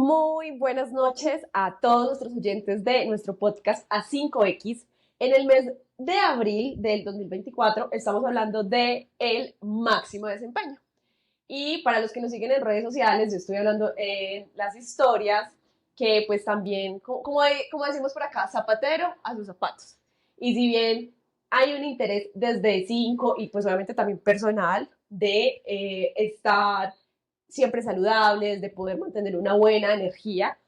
Muy buenas noches a todos nuestros oyentes de nuestro podcast A5X. En el mes de abril del 2024 estamos hablando de el máximo desempeño. Y para los que nos siguen en redes sociales, yo estoy hablando en las historias que pues también, como decimos por acá, zapatero a sus zapatos. Y si bien hay un interés desde 5 y pues obviamente también personal de estar siempre saludables, de poder mantener una buena energía,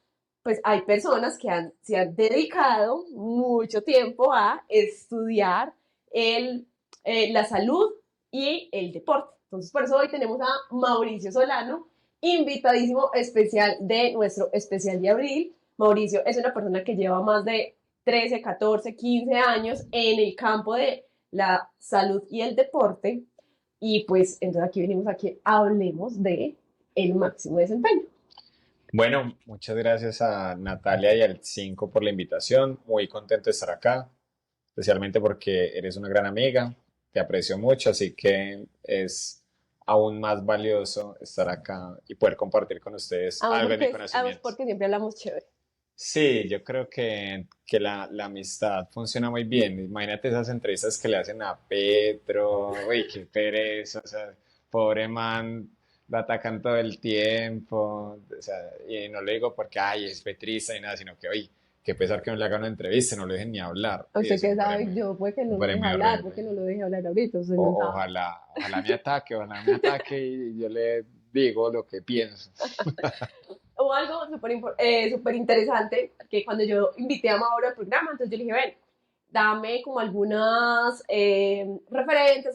pues hay personas que se han dedicado mucho tiempo a estudiar la salud y el deporte. Entonces, por eso hoy tenemos a Mauricio Solano, invitadísimo especial de nuestro especial de abril. Mauricio es una persona que lleva más de 13, 14, 15 años en el campo de la salud y el deporte. Y pues entonces aquí venimos a que hablemos de el máximo desempeño. Bueno, muchas gracias a Natalia y al 5 por la invitación. Muy contento de estar acá, especialmente porque eres una gran amiga. Te aprecio mucho, así que es aún más valioso estar acá y poder compartir con ustedes algo de mi conocimiento. Porque siempre hablamos chévere. Sí, yo creo que la amistad funciona muy bien. Imagínate esas entrevistas que le hacen a Petro. Uy, qué pereza. O sea, pobre man, lo atacan todo el tiempo. O sea, y no lo digo porque, ay, es petrista y nada, sino que, oye, qué pesar que no le hagan una entrevista, no lo dejen ni hablar. Y Usted eso que sabe, yo puede que no lo deje muy hablar, horrible. porque no lo deje hablar ahorita, usted no sabe. Ojalá me ataque y yo le digo lo que pienso. Hubo algo súper interesante que cuando yo invité a Mauro al programa, entonces yo le dije, ven, dame como algunas algunas referencias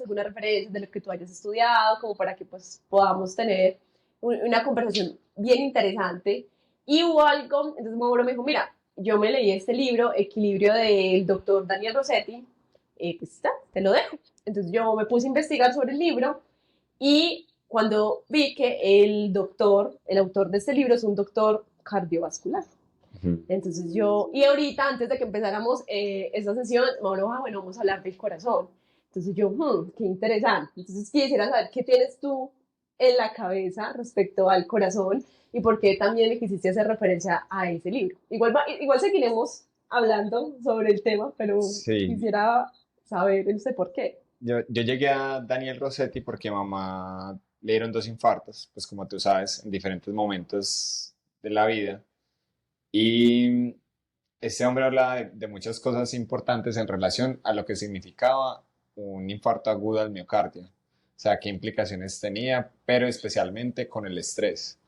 de lo que tú hayas estudiado, como para que pues podamos tener una conversación bien interesante. Y hubo algo, entonces Mauro me dijo, mira, yo me leí este libro, Equilibrio del doctor Daniel Rossetti, pues está, te lo dejo. Entonces yo me puse a investigar sobre el libro y cuando vi que el autor de este libro es un doctor cardiovascular. Ujú. Entonces y ahorita antes de que empezáramos esta sesión, Mauro, bueno, vamos a hablar del corazón. Entonces yo, qué interesante. Entonces quisiera saber qué tienes tú en la cabeza respecto al corazón y por qué también le quisiste hacer referencia a ese libro. Igual seguiremos hablando sobre el tema, pero Sí, quisiera saber usted por qué. yo llegué a Daniel Rossetti porque a mamá le dieron dos infartos, pues como tú sabes, en diferentes momentos de la vida. Y este hombre habla de muchas cosas importantes en relación a lo que significaba un infarto agudo al miocardio. O sea, qué implicaciones tenía, pero especialmente con el estrés.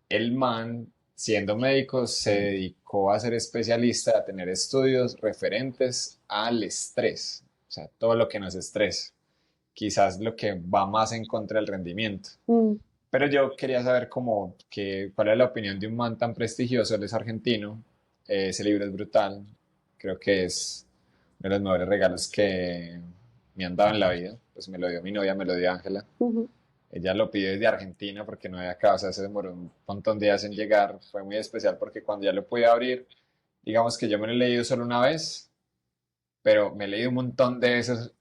El man, siendo médico, se dedicó a ser especialista, a tener estudios referentes al estrés. O sea, todo lo que nos estresa, quizás lo que va más en contra del rendimiento. Mm. Pero yo quería saber cuál es la opinión de un man tan prestigioso, él es argentino, ese libro es brutal, creo que es uno de los mejores regalos que me han dado en la vida, pues me lo dio mi novia, me lo dio Ángela, Uh-huh. ella lo pidió desde Argentina porque no había acá, o sea, se demoró un montón de días en llegar, fue muy especial porque cuando ya lo pude abrir, digamos que yo me lo he leído solo una vez, pero me he leído un montón de esos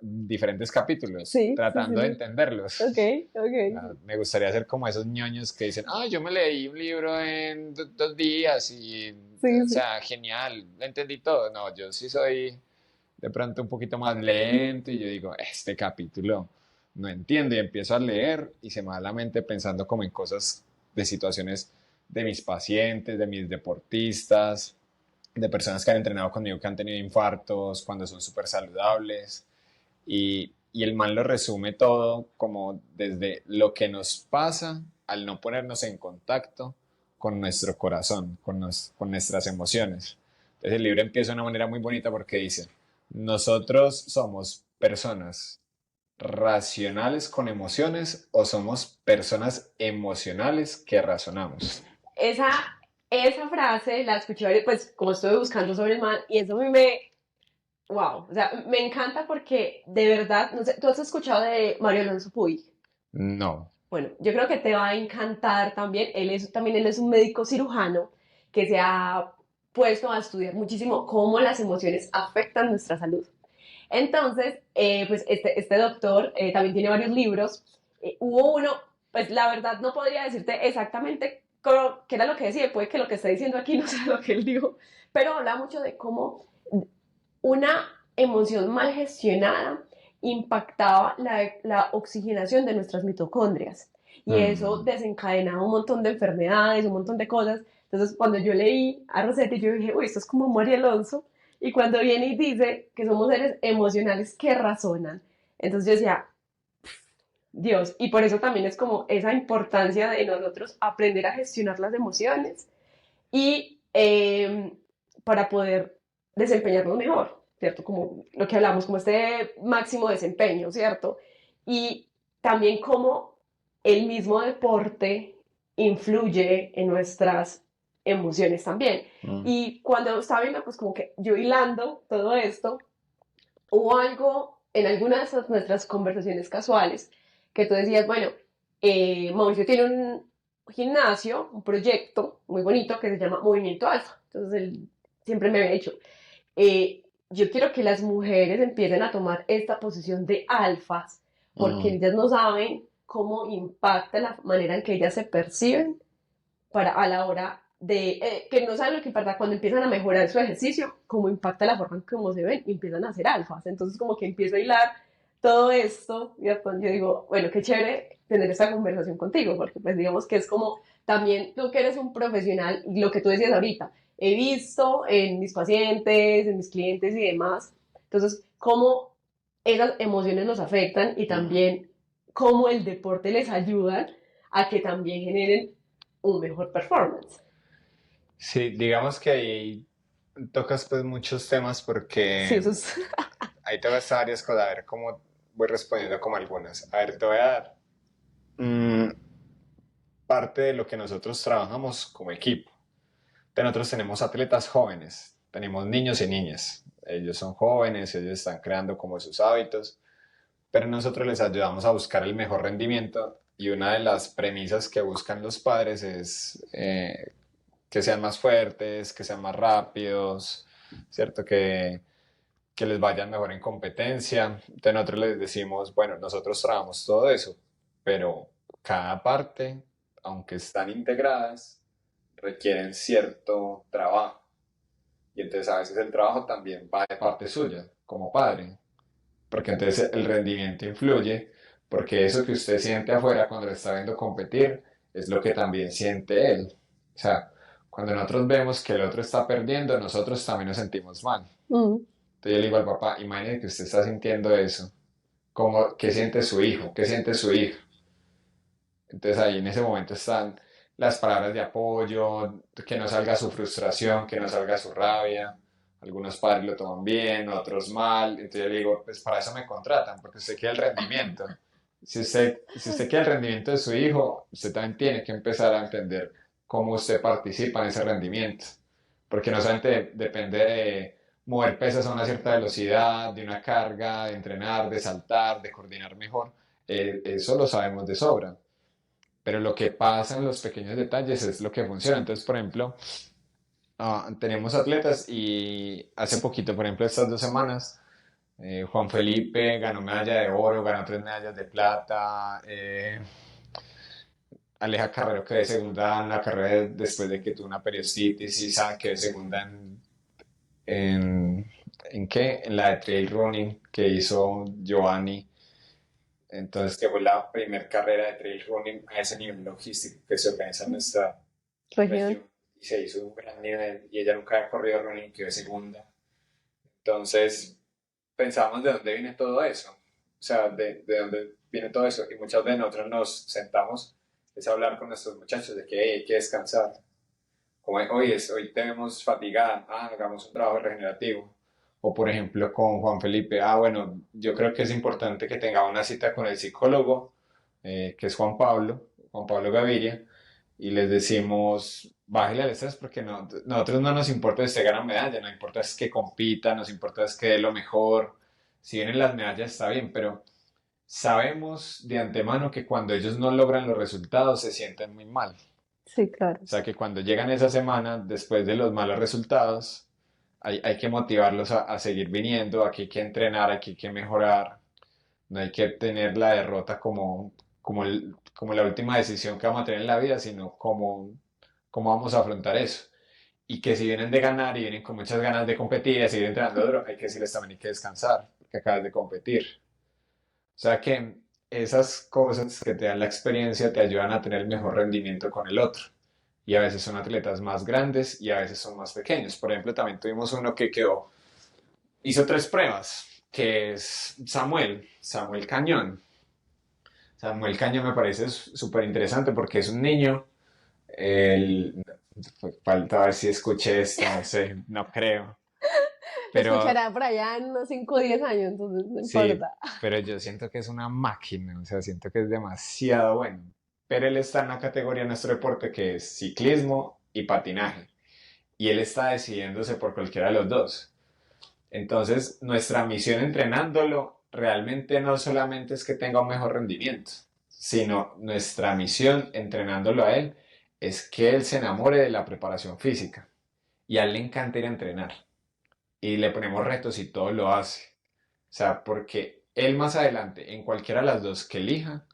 diferentes capítulos, Sí, sí, sí, tratando de sí. entenderlos. Ok, ok. Me gustaría ser como esos ñoños que dicen, ah, yo me leí un libro en 2 días y, Sí, o sí. sea, genial, lo entendí todo. No, yo sí soy de pronto un poquito más lento y yo digo, este capítulo no entiendo y empiezo a leer y se me va la mente pensando como en cosas de situaciones de mis pacientes, de mis deportistas, de personas que han entrenado conmigo que han tenido infartos cuando son súper saludables y el man lo resume todo como desde lo que nos pasa al no ponernos en contacto con nuestro corazón, con nuestras emociones. Entonces el libro empieza de una manera muy bonita porque dice, nosotros somos personas racionales con emociones o somos personas emocionales que razonamos. Esa, esa frase la escuché, pues como estoy buscando sobre el man, y eso a mí wow, o sea, me encanta porque de verdad, no sé, ¿tú has escuchado de Mario Alonso Puig? No. Bueno, yo creo que te va a encantar también. Él es un médico cirujano que se ha puesto a estudiar muchísimo cómo las emociones afectan nuestra salud. Entonces, pues este doctor también tiene varios libros. Hubo uno, pues la verdad no podría decirte exactamente que era lo que decía, puede que lo que está diciendo aquí no sea lo que él dijo, pero habla mucho de cómo una emoción mal gestionada impactaba la oxigenación de nuestras mitocondrias y eso Mm. desencadenaba un montón de enfermedades, un montón de cosas. Entonces, cuando yo leí a Rossetti, yo dije, uy, esto es como María Alonso. Y cuando viene y dice que somos seres emocionales que razonan, entonces yo decía, Dios, y por eso también es como esa importancia de nosotros aprender a gestionar las emociones y para poder desempeñarnos mejor, ¿cierto? Como lo que hablamos, como este máximo desempeño, ¿cierto? Y también cómo el mismo deporte influye en nuestras emociones también. Mm. Y cuando estaba viendo, pues como que yo hilando todo esto, hubo algo en alguna de nuestras conversaciones casuales que tú decías, bueno, Mauricio tiene un gimnasio, un proyecto muy bonito que se llama Movimiento Alfa. Entonces él siempre me había dicho, yo quiero que las mujeres empiecen a tomar esta posición de alfas porque Mm. ellas no saben cómo impacta la manera en que ellas se perciben para a la hora de que no saben lo que impacta cuando empiezan a mejorar su ejercicio, cómo impacta la forma en cómo se ven y empiezan a hacer alfas. Entonces como que empiezo a hilar todo esto y después yo digo, bueno, qué chévere tener esta conversación contigo, porque pues digamos que es como también tú que eres un profesional y lo que tú decías ahorita, he visto en mis pacientes, en mis clientes y demás, entonces cómo esas emociones los afectan y Mm. también cómo el deporte les ayuda a que también generen un mejor performance. Sí, digamos que ahí tocas pues muchos temas Sí, porque eso es. ahí te vas a varias cosas, a ver cómo voy respondiendo como algunas. A ver, te voy a dar mm, parte de lo que nosotros trabajamos como equipo. Nosotros tenemos atletas jóvenes, tenemos niños y niñas. Ellos son jóvenes, ellos están creando como sus hábitos, pero nosotros les ayudamos a buscar el mejor rendimiento y una de las premisas que buscan los padres es que sean más fuertes, que sean más rápidos, ¿cierto? Que les vayan mejor en competencia. Entonces nosotros les decimos, bueno, nosotros trabajamos todo eso, pero cada parte, aunque están integradas, requieren cierto trabajo. Y entonces a veces el trabajo también va de parte suya, como padre, porque entonces el rendimiento influye, porque eso que usted siente afuera cuando le está viendo competir es lo que también siente él. O sea, cuando nosotros vemos que el otro está perdiendo, nosotros también nos sentimos mal. Mm, Entonces yo le digo al papá, imagine que usted está sintiendo eso. ¿Cómo, qué siente su hijo? ¿Qué siente su hija? Entonces ahí en ese momento están las palabras de apoyo, que no salga su frustración, que no salga su rabia. Algunos padres lo toman bien, otros mal. Entonces yo le digo, pues para eso me contratan, porque usted quiere el rendimiento. Si usted quiere el rendimiento de su hijo, usted también tiene que empezar a entender cómo usted participa en ese rendimiento. Porque no solamente depende de mover pesas a una cierta velocidad, de una carga, de entrenar, de saltar, de coordinar mejor. Eso lo sabemos de sobra, pero lo que pasa en los pequeños detalles es lo que funciona. Entonces, por ejemplo, tenemos atletas y hace poquito, por ejemplo, estas 2 semanas, Juan Felipe ganó medalla de oro, ganó 3 medallas de plata. Aleja Carrero quedó de segunda en la carrera después de que tuvo una periostitiis y quedó de segunda en, ¿en qué? En la de trail running que hizo Giovanni. Entonces, que fue la primera carrera de trail running a ese nivel logístico que se organiza en nuestra región. región y se hizo un gran nivel y ella nunca había corrido running, quedó de segunda. Entonces pensamos de dónde viene todo eso, o sea, de dónde viene todo eso y muchas veces nosotros nos sentamos es a hablar con nuestros muchachos de que hey, hay que descansar, como hoy te vemos fatigada, hagamos un trabajo regenerativo. O por ejemplo con Juan Felipe, bueno, yo creo que es importante que tenga una cita con el psicólogo, que es Juan Pablo Gaviria, y les decimos, bájale al estrés porque nosotros no nos importa que usted gane medalla, nos importa es que compita, nos importa es que dé lo mejor. Si vienen las medallas está bien, pero sabemos de antemano que cuando ellos no logran los resultados se sienten muy mal. Sí, claro. O sea que cuando llegan esa semana, después de los malos resultados, hay que motivarlos a seguir viniendo, aquí hay que entrenar, aquí hay que mejorar, no hay que tener la derrota como la última decisión que vamos a tener en la vida, sino como ¿Cómo vamos a afrontar eso? Y que si vienen de ganar y vienen con muchas ganas de competir y de seguir entrenando duro, hay que decirles también hay que descansar, porque acabas de competir. O sea que esas cosas que te dan la experiencia te ayudan a tener mejor rendimiento con el otro. Y a veces son atletas más grandes y a veces son más pequeños. Por ejemplo, también tuvimos uno que hizo 3 pruebas, que es Samuel Cañón. Samuel Cañón me parece súper interesante porque es un niño. El, falta ver si escuché esto, no sé, no creo. Lo Pero escuchará por allá en unos 5 o 10 años, entonces no sí, importa. pero yo siento que es una máquina, o sea, siento que es demasiado bueno. Pero él está en una categoría en nuestro deporte que es ciclismo y patinaje. Y él está decidiéndose por cualquiera de los dos. Entonces, nuestra misión entrenándolo realmente no solamente es que tenga un mejor rendimiento, sino nuestra misión entrenándolo a él es que él se enamore de la preparación física. Y a él le encanta ir a entrenar. Y le ponemos retos y todo lo hace. O sea, porque él más adelante, en cualquiera de las dos que elija,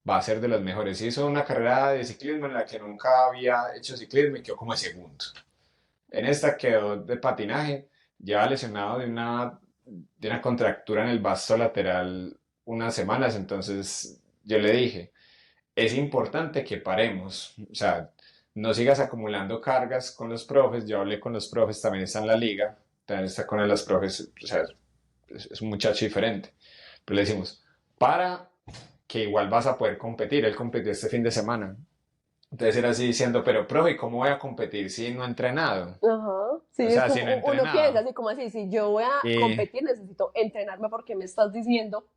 va a ser de los mejores. Hizo una carrera de ciclismo en la que nunca había hecho ciclismo y quedó como de segundo. En esta quedó de patinaje, lleva lesionado de una contractura en el vasto lateral unas semanas, entonces yo le dije, es importante que paremos, o sea, no sigas acumulando cargas con los profes, yo hablé con los profes, también está en la liga, también está con los profes, o sea, es un muchacho diferente, pero le decimos, para que igual vas a poder competir, él compitió este fin de semana, entonces era así diciendo, pero profe, ¿cómo voy a competir si no he entrenado? Ajá, sí, O es sea, si como no he uno piensa entrenado. así como así, si yo voy a Y competir necesito entrenarme porque me estás diciendo,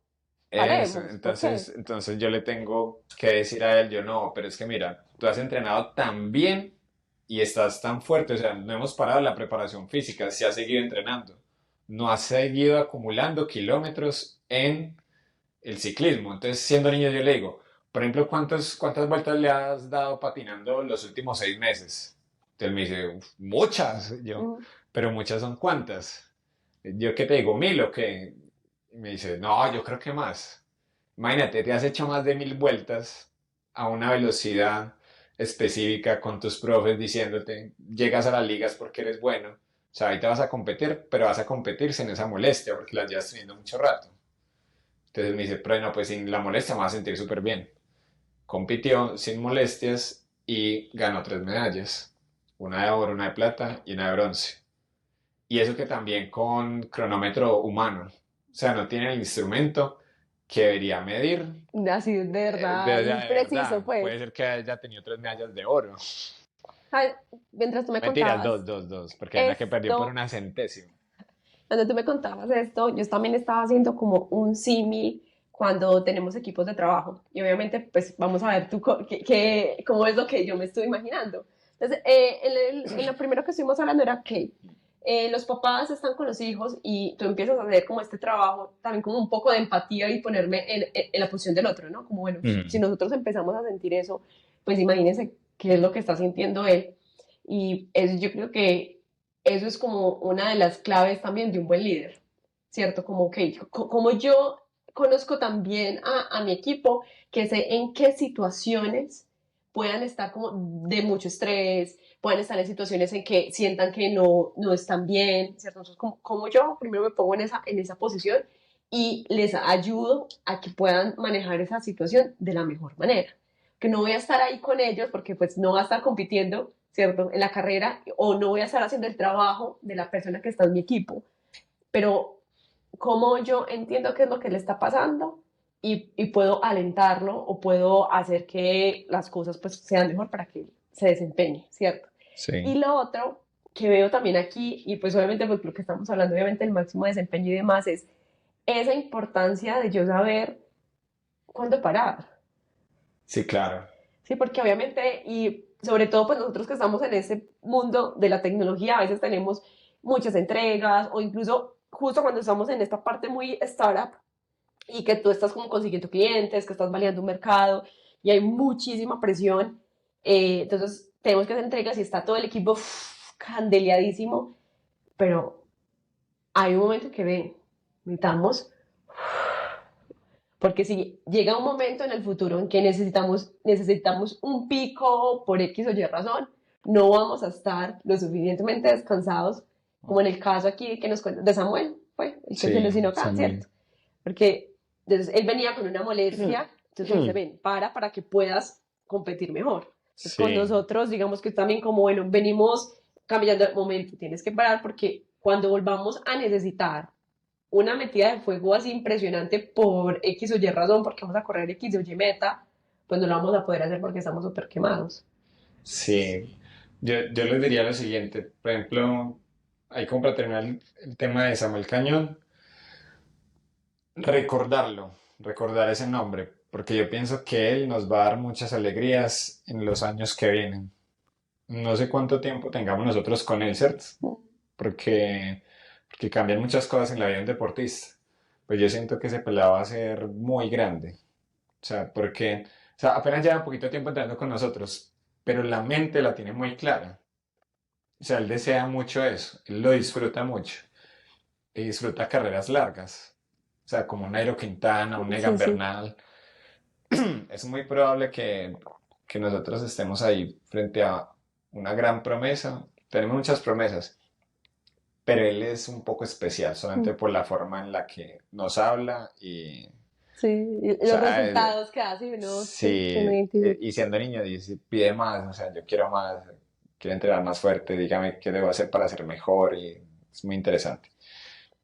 eso, paremos, ¿por qué? entonces yo le tengo que decir a él, yo no, pero es que mira, tú has entrenado tan bien y estás tan fuerte, o sea, no hemos parado la preparación física, se ha seguido entrenando, no has seguido acumulando kilómetros en el ciclismo. Entonces, siendo niño, yo le digo, por ejemplo, ¿cuántas vueltas le has dado patinando los últimos 6 meses? Entonces me dice, "Uf, muchas, yo, Ujú. pero muchas son cuántas. Yo qué te digo, 1000 o qué. Y me dice, no, yo creo que más. Imagínate, te has hecho más de 1000 vueltas a una velocidad específica con tus profes diciéndote, llegas a las ligas porque eres bueno. O sea, ahí te vas a competir, pero vas a competir sin esa molestia porque las llevas teniendo mucho rato. Entonces me dice, pero no, pues sin la molestia me va a sentir súper bien. Compitió sin molestias y ganó 3 medallas. Una de oro, una de plata y una de bronce. Y eso que también con cronómetro humano. O sea, no tiene el instrumento que debería medir. Así de verdad, De es preciso, verdad, pues. puede ser que haya tenido 3 medallas de oro. ¿Sabes? Mientras tú me Mentiras, contabas dos, porque hay una que perdió por esto, una centésima. cuando tú me contabas esto, yo también estaba haciendo como un símil cuando tenemos equipos de trabajo. Y obviamente, pues vamos a ver tú cómo es lo que yo me estoy imaginando. Entonces, en lo primero que estuvimos hablando era que los papás están con los hijos y tú empiezas a hacer como este trabajo, también como un poco de empatía y ponerme en la posición del otro, ¿no? Como, bueno, si Mm. nosotros empezamos a sentir eso, pues imagínense qué es lo que está sintiendo él. Y eso, yo creo que eso es como una de las claves también de un buen líder, ¿cierto? Como que como yo conozco también a mi equipo, que sé en qué situaciones puedan estar como de mucho estrés, puedan estar en situaciones en que sientan que no están bien, ¿cierto? Entonces, como yo primero me pongo en esa posición y les ayudo a que puedan manejar esa situación de la mejor manera. Que no voy a estar ahí con ellos porque pues no va a estar compitiendo, ¿cierto? En la carrera o no voy a estar haciendo el trabajo de la persona que está en mi equipo, pero como yo entiendo qué es lo que le está pasando y puedo alentarlo o puedo hacer que las cosas pues sean mejor para que se desempeñe, ¿cierto? Y Sí. lo otro que veo también aquí, y pues obviamente pues lo que estamos hablando, obviamente el máximo desempeño y demás, es esa importancia de yo saber cuándo parar. Sí, claro. Sí, porque obviamente, y sobre todo pues nosotros que estamos en ese mundo de la tecnología, a veces tenemos muchas entregas o incluso justo cuando estamos en esta parte muy startup y que tú estás como consiguiendo clientes, que estás validando un mercado y hay muchísima presión, entonces tenemos que hacer entregas y está todo el equipo candeleadísimo, pero hay un momento que ven, necesitamos, porque si llega un momento en el futuro en que necesitamos un pico por X o Y razón, no vamos a estar lo suficientemente descansados, como en el caso aquí que nos cuenta de Samuel, fue el que se Sí, lesionó acá, Samuel. ¿cierto? Porque entonces, él venía con una molestia, entonces le dice, ven, para que puedas competir mejor. Entonces con Sí, nosotros, digamos que también como, bueno, venimos cambiando el momento, tienes que parar porque cuando volvamos a necesitar una metida de fuego así impresionante por X o Y razón, porque vamos a correr X o Y meta, pues no lo vamos a poder hacer porque estamos súper quemados. sí. Yo les diría lo siguiente. Por ejemplo, ahí como para terminar el tema de Samuel Cañón, recordarlo, recordar ese nombre, porque yo pienso que él nos va a dar muchas alegrías en los años que vienen. No sé cuánto tiempo tengamos nosotros con él, ¿cierto? Porque, porque cambian muchas cosas en la vida de un deportista. Pues yo siento que ese pelado va a ser muy grande. O sea, porque o sea, apenas lleva un poquito de tiempo entrenando con nosotros, pero la mente la tiene muy clara. O sea, él desea mucho eso, él lo disfruta mucho y disfruta carreras largas. O sea, como un Nairo Quintana, un Sí, Egan sí. Bernal. Es muy probable que nosotros estemos ahí frente a una gran promesa. Tenemos muchas promesas, pero él es un poco especial, solamente por la forma en la que nos habla y, Sí, o y los sea, resultados que hace, uno se me sí, identifica. y siendo niño dice, pide más, o sea, yo quiero más, quiero entrenar más fuerte, dígame qué debo hacer para ser mejor y es muy interesante.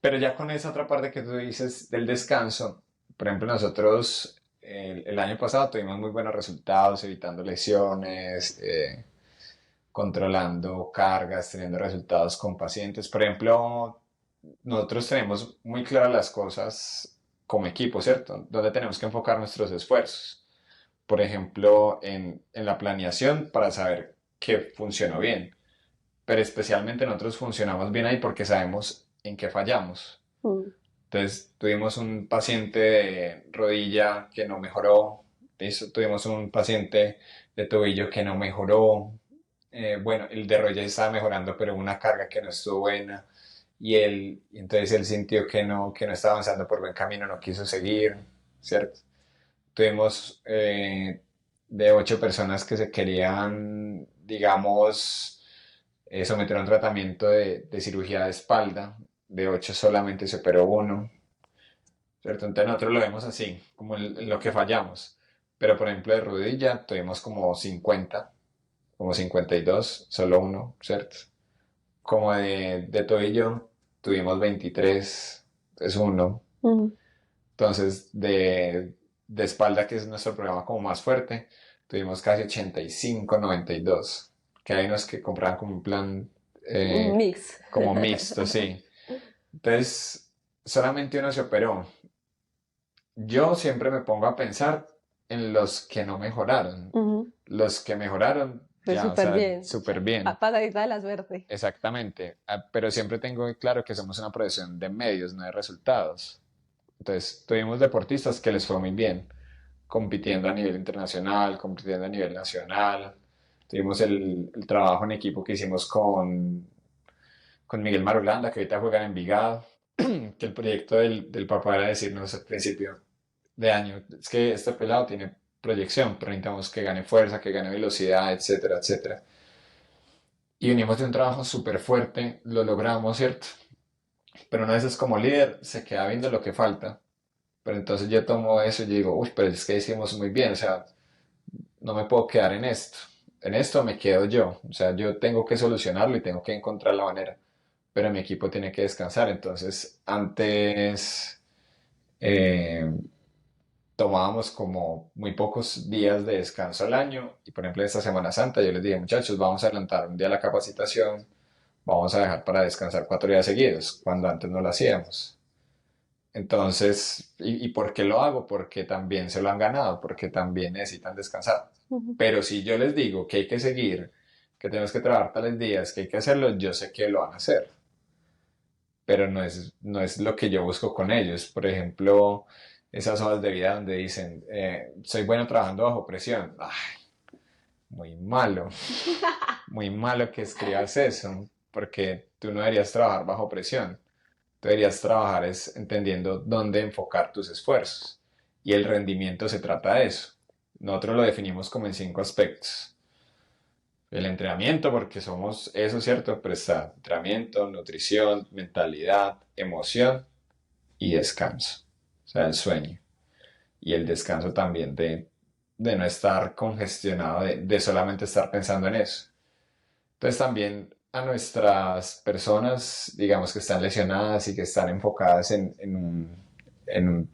Pero ya con esa otra parte que tú dices del descanso, por ejemplo, nosotros el año pasado tuvimos muy buenos resultados, evitando lesiones, controlando cargas, teniendo resultados con pacientes. Por ejemplo, nosotros tenemos muy claras las cosas como equipo, ¿cierto? Donde tenemos que enfocar nuestros esfuerzos. Por ejemplo, en la planeación para saber qué funcionó bien. Pero especialmente nosotros funcionamos bien ahí porque sabemos en qué fallamos. Mm. Entonces, tuvimos un paciente de rodilla que no mejoró, tuvimos un paciente de tobillo que no mejoró, bueno, el de rodilla estaba mejorando, pero una carga que no estuvo buena, y entonces él sintió que no estaba avanzando por buen camino, no quiso seguir, ¿cierto? Tuvimos de 8 personas que se querían, digamos, someter a un tratamiento de cirugía de espalda, de 8 solamente se operó uno, ¿cierto? Entonces nosotros lo vemos así, como en lo que fallamos. Pero por ejemplo de rodilla tuvimos como 50, como 52, solo uno, ¿cierto? Como de tobillo tuvimos 23, es uno. Mm. Entonces de espalda, que es nuestro programa como más fuerte, tuvimos casi 85, 92. Que hay unos que compraban como un plan Un eh, mix. como mixto, sí. Entonces solamente uno se operó. Yo siempre me pongo a pensar en los que no mejoraron. Ujú. Los que mejoraron, Pues ya, o súper sea, bien. súper bien. Pasadita de la suerte. Exactamente. Pero siempre tengo claro que somos una profesión de medios, no de resultados. Entonces, tuvimos deportistas que les fue muy bien, compitiendo a nivel internacional, compitiendo a nivel nacional. Tuvimos el trabajo en equipo que hicimos con Miguel Marulanda, que ahorita juega en Envigado, que el proyecto del papá era decirnos al principio de año, es que este pelado tiene proyección, pero necesitamos que gane fuerza, que gane velocidad, etcétera, etcétera. Y venimos de un trabajo súper fuerte, lo logramos, ¿cierto? Pero una vez como líder se queda viendo lo que falta. Pero entonces yo tomo eso y digo, uy, pero es que hicimos muy bien, o sea, no me puedo quedar en esto. En esto me quedo yo, o sea, yo tengo que solucionarlo y tengo que encontrar la manera. Pero mi equipo tiene que descansar. Entonces, antes eh, tomábamos como muy pocos días de descanso al año. Y por ejemplo, esta Semana Santa yo les dije, muchachos, vamos a adelantar un día la capacitación, vamos a dejar para descansar 4 días seguidos, cuando antes no lo hacíamos. Entonces, ¿y por qué lo hago? Porque también se lo han ganado, porque también necesitan descansar. Ujú. Pero si yo les digo que hay que seguir, que tenemos que trabajar tales días, que hay que hacerlo, yo sé que lo van a hacer, pero no es lo que yo busco con ellos. Por ejemplo, esas hojas de vida donde dicen, soy bueno trabajando bajo presión. Ay, muy malo que escribas eso, porque tú no deberías trabajar bajo presión. Tú deberías trabajar es entendiendo dónde enfocar tus esfuerzos. Y el rendimiento se trata de eso. Nosotros lo definimos como en 5 aspectos. El entrenamiento, porque somos eso, ¿cierto? Pero está entrenamiento, nutrición, mentalidad, emoción y descanso. O sea, el sueño. Y el descanso también de no estar congestionado, de solamente estar pensando en eso. Entonces también a nuestras personas, digamos, que están lesionadas y que están enfocadas en un,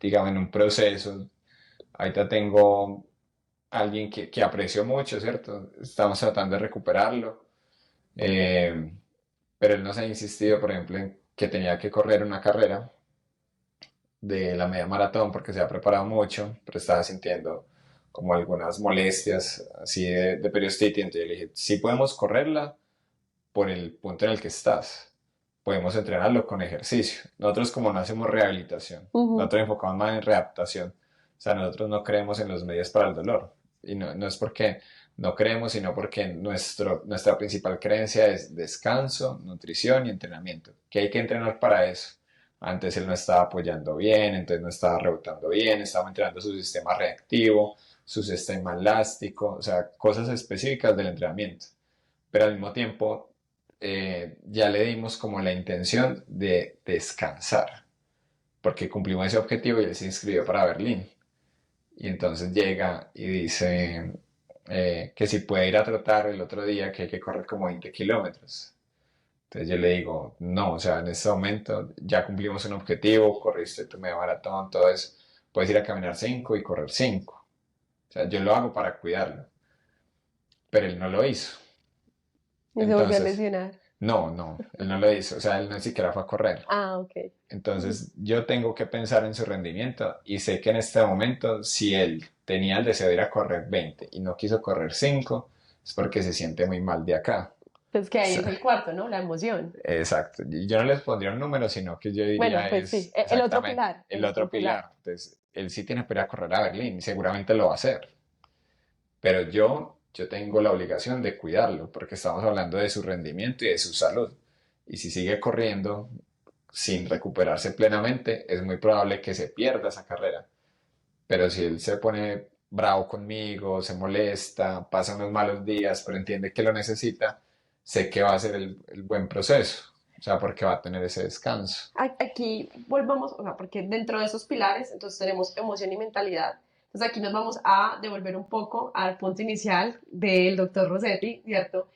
digamos, en un proceso. Ahorita tengo alguien que aprecio mucho, ¿cierto? Estamos tratando de recuperarlo, eh, pero él nos ha insistido, por ejemplo, en que tenía que correr una carrera de la media maratón porque se ha preparado mucho, pero estaba sintiendo como algunas molestias así de periostitis. Entonces yo le dije, sí podemos correrla por el punto en el que estás. Podemos entrenarlo con ejercicio. Nosotros como no hacemos rehabilitación, Ujú. nosotros enfocamos más en readaptación. O sea, nosotros no creemos en los medios para el dolor. Y no es porque no creemos, sino porque nuestra principal creencia es descanso, nutrición y entrenamiento. Que hay que entrenar para eso. Antes él no estaba apoyando bien, entonces no estaba rebotando bien, estaba entrenando su sistema reactivo, su sistema elástico, o sea, cosas específicas del entrenamiento, pero al mismo tiempo ya le dimos como la intención de descansar, porque cumplimos ese objetivo y él se inscribió para Berlín. Y entonces llega y dice que si puede ir a trotar el otro día, que hay que correr como 20 kilómetros. Entonces yo le digo, no, o sea, en este momento ya cumplimos un objetivo, corriste tu medio maratón, todo eso, puedes ir a caminar 5 y correr 5. O sea, yo lo hago para cuidarlo, pero él no lo hizo. Y se volvió a Entonces, lesionar. no, él no lo hizo, o sea, él no siquiera fue a correr. Ah, ok. Ujú. Entonces, yo tengo que pensar en su rendimiento y sé que en este momento, si él tenía el deseo de ir a correr 20 y no quiso correr 5, es porque se siente muy mal de acá. Pues que O ahí es sea, el cuarto, ¿no? La emoción. exacto. Y yo no les pondría un número, sino que yo Bueno, diría pues sí, es el otro exactamente pilar, el el otro otro pilar. pilar. Entonces, él sí tiene que ir a correr a Berlín, y seguramente lo va a hacer. Pero yo tengo la obligación de cuidarlo, porque estamos hablando de su rendimiento y de su salud. Y si sigue corriendo sin recuperarse plenamente, es muy probable que se pierda esa carrera. Pero si él se pone bravo conmigo, se molesta, pasa unos malos días, pero entiende que lo necesita, sé que va a ser el buen proceso. O sea, porque va a tener ese descanso. Aquí volvamos, o sea, porque dentro de esos pilares, entonces tenemos emoción y mentalidad. Entonces aquí nos vamos a devolver un poco al punto inicial del doctor Rossetti, ¿cierto?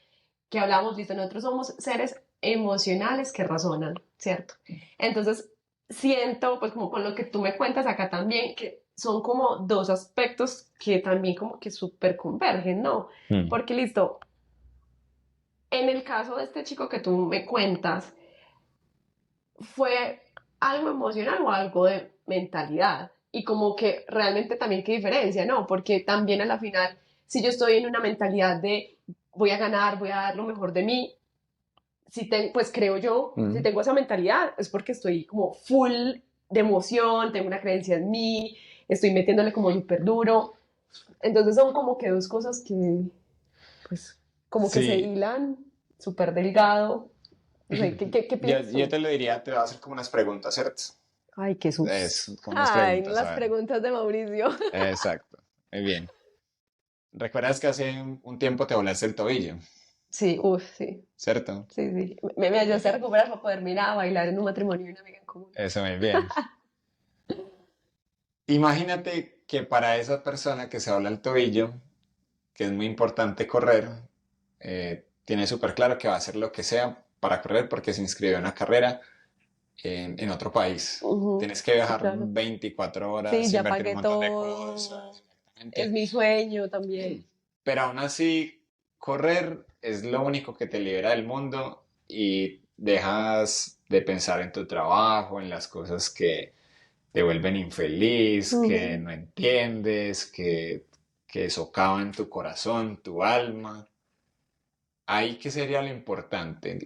Que hablamos, listo, nosotros somos seres emocionales que razonan, ¿cierto? Entonces siento, pues como con lo que tú me cuentas acá también, que son como dos aspectos que también como que súper convergen, ¿no? Mm. Porque listo, en el caso de este chico que tú me cuentas, ¿fue algo emocional o algo de mentalidad? Y como que realmente también qué diferencia, ¿no? Porque también a la final, si yo estoy en una mentalidad de voy a ganar, voy a dar lo mejor de mí, si pues creo yo, si Mm. tengo esa mentalidad es porque estoy como full de emoción, tengo una creencia en mí, estoy metiéndole como súper duro. Entonces son como que dos cosas que, pues, como que se Sí, hilan súper delgado. No sé, ¿qué piensas yo tú? te lo diría, te voy a hacer como unas preguntas, ¿cierto? Ay, qué sus. Es como unas Ay, preguntas, a las ver. preguntas de Mauricio. Exacto. Muy bien. ¿Recuerdas que hace un tiempo te volaste el tobillo? Sí, uff, sí, ¿Cierto? sí, sí. Me ayudaste a recuperar para poder ir a bailar en un matrimonio de una amiga en común. Eso, muy bien. Imagínate que para esa persona que se dobla el tobillo, que es muy importante correr, tiene súper claro que va a hacer lo que sea para correr porque se inscribió en una carrera en otro país. Ujú. Tienes que Sí, viajar claro. 24 Sí, horas, ya invertir un pagué montón de todo. cosas, Es exactamente. mi sueño también. Pero aún así, correr es lo único que te libera del mundo y dejas de pensar en tu trabajo, en las cosas que te vuelven infeliz, que Ujú. no entiendes, que socavan tu corazón, tu alma. Ahí qué sería lo importante.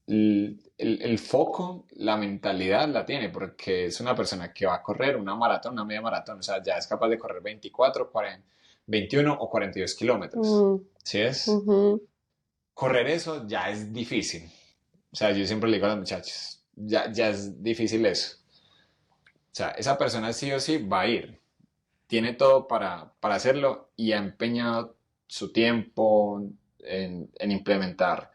El foco, la mentalidad la tiene, porque es una persona que va a correr una maratón, una media maratón, o sea, ya es capaz de correr 24, 40, 21 o 42 kilómetros. Mm, ¿Sí es? ujú. Correr eso ya es difícil. O sea, yo siempre le digo a los muchachos, ya es difícil eso. O sea, esa persona sí o sí va a ir. Tiene todo para hacerlo y ha empeñado su tiempo en implementar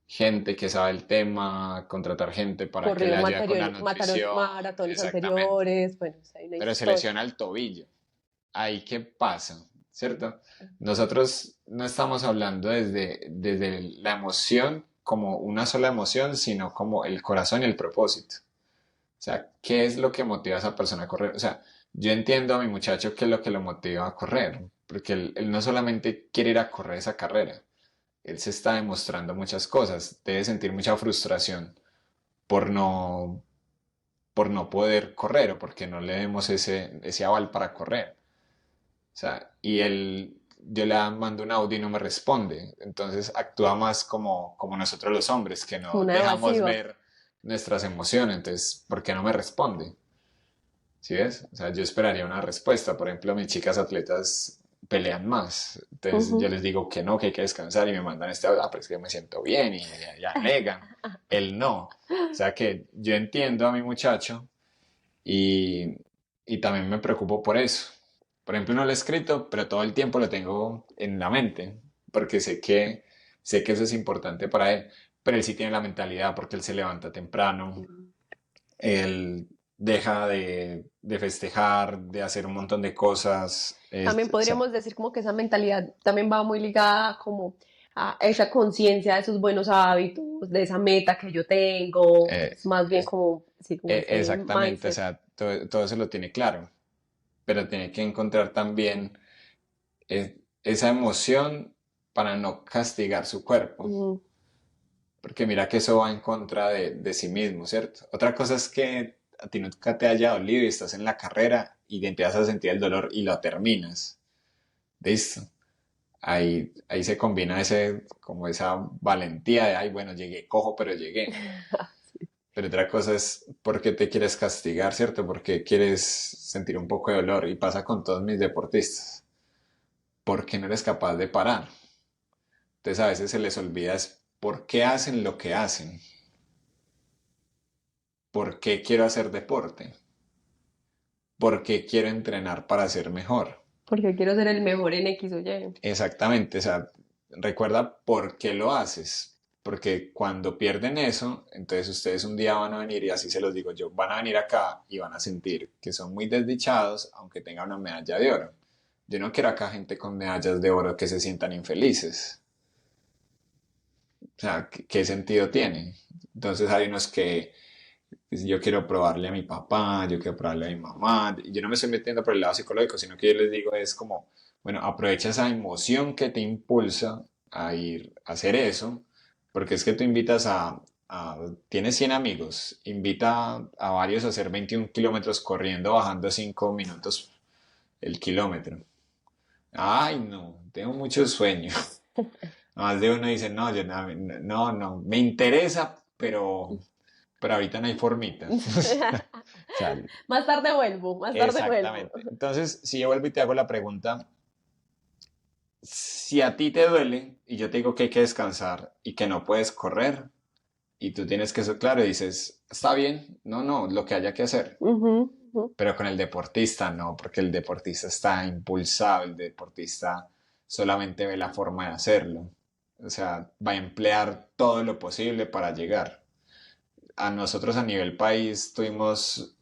gente que sabe el tema, contratar gente para que le Corrido ayude con la nutrición, maratones exactamente. anteriores, bueno, o sea, hay una Pero se lesiona historia. el tobillo. Ahí qué pasa, ¿cierto? Nosotros no estamos hablando desde la emoción como una sola emoción, sino como el corazón y el propósito. O sea, ¿qué es lo que motiva a esa persona a correr? O sea, yo entiendo a mi muchacho qué es lo que lo motiva a correr, porque él no solamente quiere ir a correr esa carrera, él se está demostrando muchas cosas, debe sentir mucha frustración por no, por no poder correr o porque no le demos ese aval para correr. O sea, yo le mando un audio y no me responde. Entonces actúa más como nosotros los hombres, que no Una dejamos evasiva. ver nuestras emociones. Entonces, ¿por qué no me responde? ¿Sí ves? O sea, yo esperaría una respuesta. Por ejemplo, mis chicas atletas pelean más. Entonces yo Ujú. les digo que no, que hay que descansar y me mandan este audio, pero es que yo me siento bien y alegan. Él no. O sea que yo entiendo a mi muchacho y, y también me preocupo por eso. Por ejemplo, no lo he escrito, pero todo el tiempo lo tengo en la mente, porque sé que eso es importante para él. Pero él sí tiene la mentalidad porque él se levanta temprano, él deja de festejar, de hacer un montón de cosas. También O sea, podríamos decir como que esa mentalidad también va muy ligada como a esa conciencia de sus buenos hábitos, de esa meta que yo tengo, eh, es más bien es- como, sí, como ese exactamente, o mindset. sea, todo eso lo tiene claro, pero tiene que encontrar también esa emoción para no castigar su cuerpo. Ujú. Porque mira que eso va en contra de sí mismo, ¿cierto? Otra cosa es que a ti nunca te haya dolido y estás en la carrera y te empiezas a sentir el dolor y lo terminas. Listo. Ahí se combina como esa valentía de, ay, bueno, llegué cojo, pero llegué. Pero otra cosa es por qué te quieres castigar, ¿cierto? Porque quieres sentir un poco de dolor y pasa con todos mis deportistas. Porque no eres capaz de parar. Entonces a veces se les olvida es por qué hacen lo que hacen. ¿Por qué quiero hacer deporte? ¿Por qué quiero entrenar para ser mejor? Porque quiero ser el mejor en X o Y. Exactamente, o sea, recuerda por qué lo haces. Porque cuando pierden eso, entonces ustedes un día van a venir, y así se los digo yo, van a venir acá y van a sentir que son muy desdichados, aunque tengan una medalla de oro. Yo no quiero acá gente con medallas de oro que se sientan infelices. O sea, ¿qué sentido tiene? Entonces hay unos que yo quiero probarle a mi papá, yo quiero probarle a mi mamá. Y yo no me estoy metiendo por el lado psicológico, sino que yo les digo es como, bueno, aprovecha esa emoción que te impulsa a ir a hacer eso, porque es que tú invitas tienes 100 amigos, invita a varios a hacer 21 kilómetros corriendo, bajando 5 minutos el kilómetro. Ay, no, tengo mucho sueño. Más de uno dice, no, yo no, me interesa, pero ahorita no hay formita. O sea, Más tarde vuelvo, más tarde vuelvo. exactamente. Entonces, si yo vuelvo y te hago la pregunta, si a ti te duele y yo te digo que hay que descansar y que no puedes correr y tú tienes que eso claro y dices, está bien, no, lo que haya que hacer. Ujú, ujú. Pero con el deportista no, porque el deportista está impulsado, el deportista solamente ve la forma de hacerlo. O sea, va a emplear todo lo posible para llegar. A nosotros a nivel país tuvimos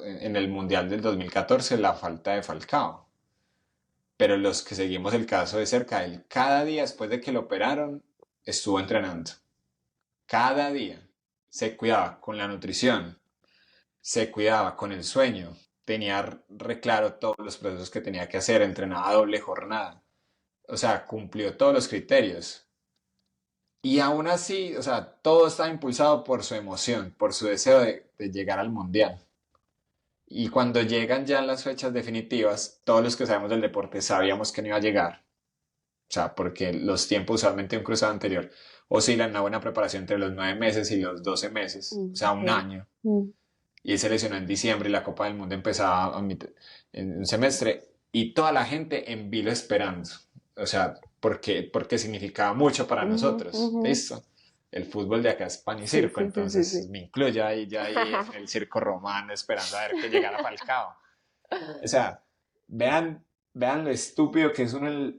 en el Mundial del 2014 la falta de Falcao, pero los que seguimos el caso de cerca, él cada día después de que lo operaron estuvo entrenando. Cada día se cuidaba con la nutrición, se cuidaba con el sueño, tenía reclaro todos los procesos que tenía que hacer, entrenaba doble jornada, o sea, cumplió todos los criterios. Y aún así, o sea, todo estaba impulsado por su emoción, por su deseo de llegar al mundial. Y cuando llegan ya las fechas definitivas, todos los que sabemos del deporte sabíamos que no iba a llegar. O sea, porque los tiempos usualmente de un cruzado anterior oscilan una buena preparación entre los 9 meses y los 12 meses, o sea, un Ok. año. Mm. Y él se lesionó en diciembre y la Copa del Mundo empezaba en un semestre y toda la en vilo esperando. O sea, porque significaba mucho para Ujú, nosotros. ujú. ¿Listo? El fútbol de acá es pan y Sí, circo, sí, sí, sí, entonces sí. me incluyo ahí ya ahí en el circo romano esperando a ver que llegara Falcao. O sea, vean, vean lo estúpido que es uno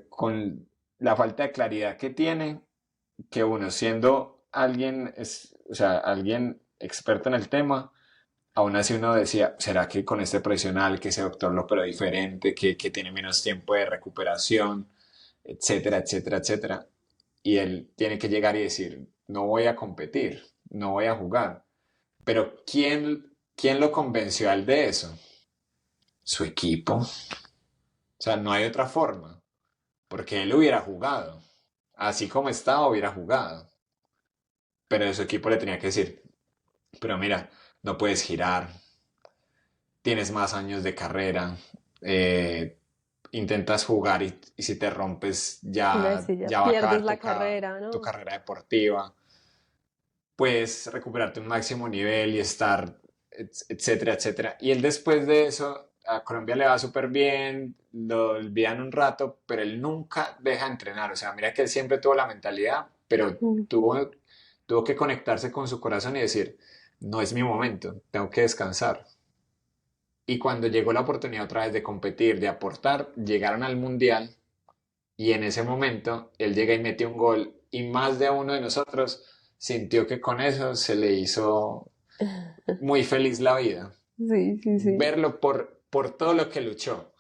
con la falta de claridad que tiene, que uno siendo alguien, o sea, alguien experto en el tema, aún así uno decía, ¿será que con este profesional, que ese doctor lo operó diferente, que tiene menos tiempo de recuperación, etcétera, etcétera, etcétera? Y él tiene que llegar y decir, no voy a competir, no voy a jugar. Pero ¿quién lo convenció a él de eso? Su equipo. O sea, no hay otra forma, porque él hubiera jugado. Así como estaba, hubiera jugado. Pero su equipo le tenía que decir, pero mira, no puedes girar, tienes más años de carrera, eh, intentas jugar y si te rompes Ves, sí, ya ya va a pierdes acabar la carrera, tu ¿no? carrera deportiva. Puedes recuperarte un máximo nivel y estar, etcétera, etcétera. Y él después de eso, a Colombia le va súper bien, lo olvidan un rato, pero él nunca deja de entrenar. O sea, mira que él siempre tuvo la mentalidad, pero Mm. tuvo que conectarse con su corazón y decir, no es mi momento, tengo que descansar. Y cuando llegó la oportunidad otra vez de competir, de aportar, llegaron al Mundial y en ese momento él llega y mete un gol y más de uno de nosotros sintió que con eso se le hizo muy feliz la vida. Sí, sí, sí. Verlo por todo lo que luchó,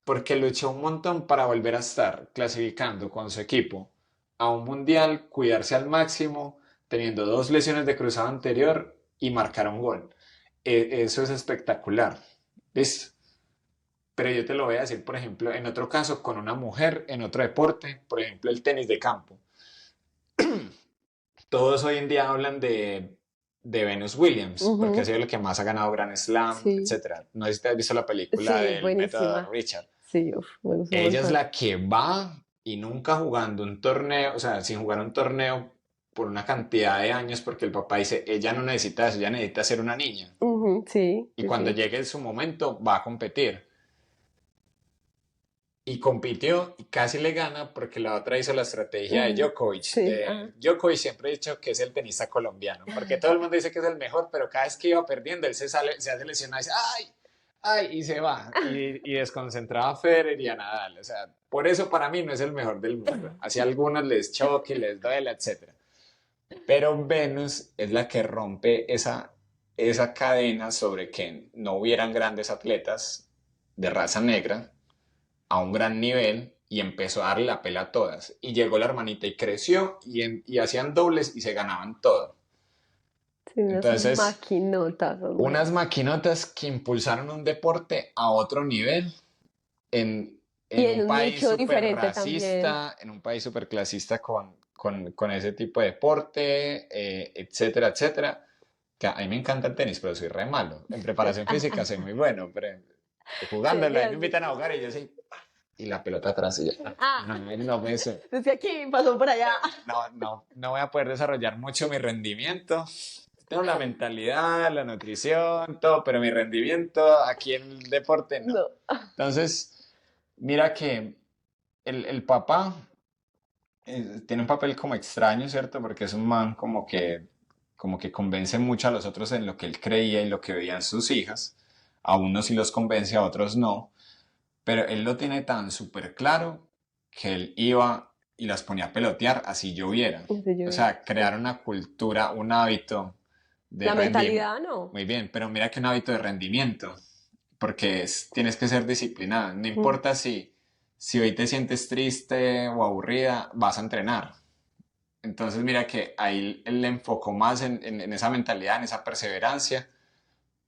porque luchó un montón para volver a estar clasificando con su equipo a un mundial, cuidarse al máximo, teniendo dos lesiones de cruzado anterior y marcar un gol. Eso es espectacular. ¿Ves? Pero yo te lo voy a decir, por ejemplo, en otro caso, con una mujer, en otro deporte, por ejemplo, el tenis de campo. Todos hoy en día hablan de Venus Williams, porque ha Ujú. sido el que más ha ganado Grand Slam, Sí, etcétera. No sé si te has visto la película sí, es del método buenísima. Richard. Sí, uf, me gusta un Ella es montón. la que va y nunca jugando un torneo, o sea, sin jugar un torneo por una cantidad de años, porque el papá dice, ella no necesita eso, ella necesita ser una niña. Ujú, sí, Y sí, cuando sí. llegue su momento, va a competir. Y compitió y casi le gana porque la otra hizo la estrategia de Ujú, Djokovic. sí, ajá. Djokovic siempre ha dicho que es el tenista colombiano, porque todo el mundo dice que es el mejor, pero cada vez que iba perdiendo, él se hace lesionar y dice, ¡ay! ¡Ay! Y se va. Y desconcentraba a Federer y a Nadal. O sea, por eso para mí no es el mejor del mundo. Así a algunos les choque, les duele, etcétera. Pero Venus es la que rompe esa cadena sobre que no hubieran grandes atletas de raza negra a un gran nivel y empezó a darle la pela a todas. Y llegó la hermanita y creció y hacían dobles y se ganaban todo. Sí, unas Entonces, maquinotas, esas unas mujeres. maquinotas que impulsaron un deporte a otro nivel en, Y en en un un país nicho súper diferente también. racista, en un país súper clasista con ese tipo de deporte, etcétera, etcétera. Que a mí me encanta el tenis, pero soy re malo. En preparación física soy muy bueno, pero Qué jugándolo, ahí me invitan a gracioso. jugar y yo soy y la pelota atrás y yo, Ah, no me sé. desde aquí pasó por allá. No voy a poder desarrollar mucho mi rendimiento. Tengo la mentalidad, la nutrición, todo, pero mi rendimiento aquí en el deporte no. No. Entonces, mira que el papá tiene un papel como extraño, ¿cierto? Porque es un man como que convence mucho a los otros en lo que él creía y lo que veían sus hijas. A unos sí los convence, a otros no. Pero él lo tiene tan súper claro que él iba y las ponía a pelotear así lloviera. Ese O yo, sea, crear una cultura, un hábito de la rendimiento. mentalidad, no. Muy bien, pero mira que un hábito de rendimiento, porque tienes que ser disciplinado. No Mm. importa si hoy te sientes triste o aburrida, vas a entrenar. Entonces mira que ahí él le enfocó más en esa mentalidad, en esa perseverancia,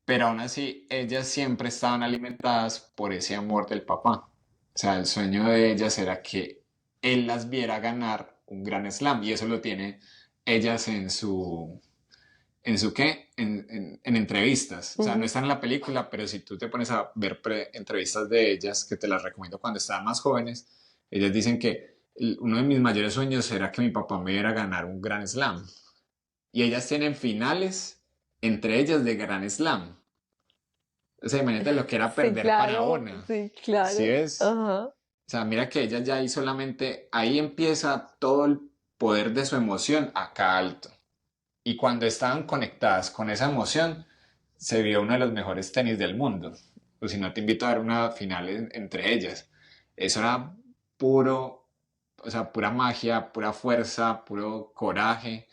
pero aún así ellas siempre estaban alimentadas por ese amor del papá. O sea, el sueño de ellas era que él las viera ganar un gran slam y eso lo tiene ellas ¿en su qué? En entrevistas. O sea, no Ujú. están en la película, pero si tú te pones a ver entrevistas de ellas, que te las recomiendo cuando estaban más jóvenes, ellas dicen que uno de mis mayores sueños era que mi papá me viera ganar un gran slam. Y ellas tienen finales entre ellas de gran slam. O sea, imagínate lo que era Sí, perder para claro, una. sí, ¿Sí claro. ves? Ajá. O sea, mira que ella ya ahí solamente, ahí empieza todo el poder de su emoción acá alto. Y cuando estaban conectadas con esa emoción, se vio uno de los mejores tenis del mundo. o si no te invito a ver una final entre ellas. Eso era puro, o sea, pura magia, pura fuerza, puro coraje,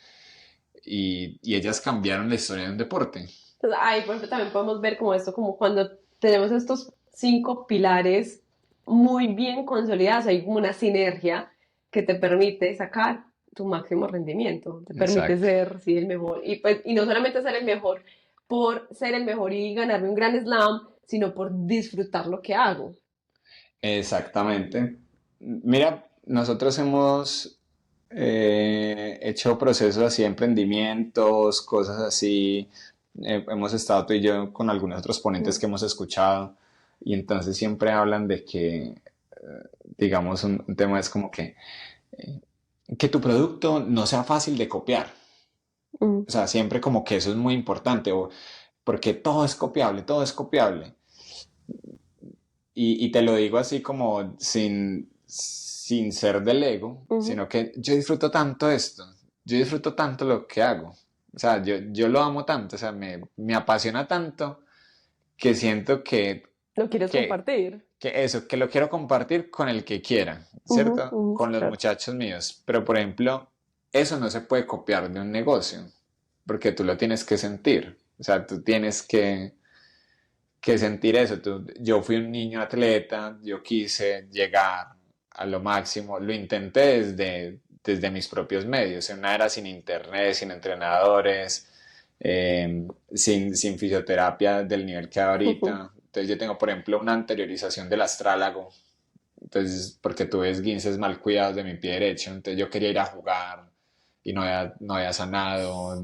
y ellas cambiaron la historia de un deporte. Entonces, ahí, por ejemplo, también podemos ver como esto, como cuando tenemos estos 5 pilares muy bien consolidados, hay como una sinergia que te permite sacar tu máximo rendimiento, te permite Exacto. ser, sí, el mejor. Y, pues, y no solamente ser el mejor por ser el mejor y ganarme un gran slam, sino por disfrutar lo que hago. Exactamente. Mira, nosotros hemos hecho procesos así, emprendimientos, cosas así. Hemos estado tú y yo con algunos otros ponentes Mm, que hemos escuchado y entonces siempre hablan de que, digamos, un tema es como eh, que tu producto no sea fácil de copiar. mm, O sea, siempre como que eso es muy importante, porque todo es copiable, todo es copiable. Y te lo digo así como sin ser del ego, ujú. sino que yo disfruto tanto esto, yo disfruto tanto lo que hago. O sea, yo lo amo tanto, o sea, me apasiona tanto que siento ¿Lo quieres que, compartir? que eso, que lo quiero compartir con el que quiera, Ujú, ¿cierto? ujú, sí, Con los claro. muchachos míos. Pero, por ejemplo, eso no se puede copiar de un negocio, porque tú lo tienes que sentir. O sea, tú tienes que sentir eso. Yo fui un niño atleta, yo quise llegar a lo máximo, lo intenté desde mis propios medios, en una era sin internet, sin entrenadores, sin fisioterapia del nivel que hay ahorita. Entonces yo tengo, por ejemplo, una anteriorización del astrálago, entonces, porque tuve esguinces mal cuidados de mi pie derecho, entonces yo quería ir a jugar y no había sanado.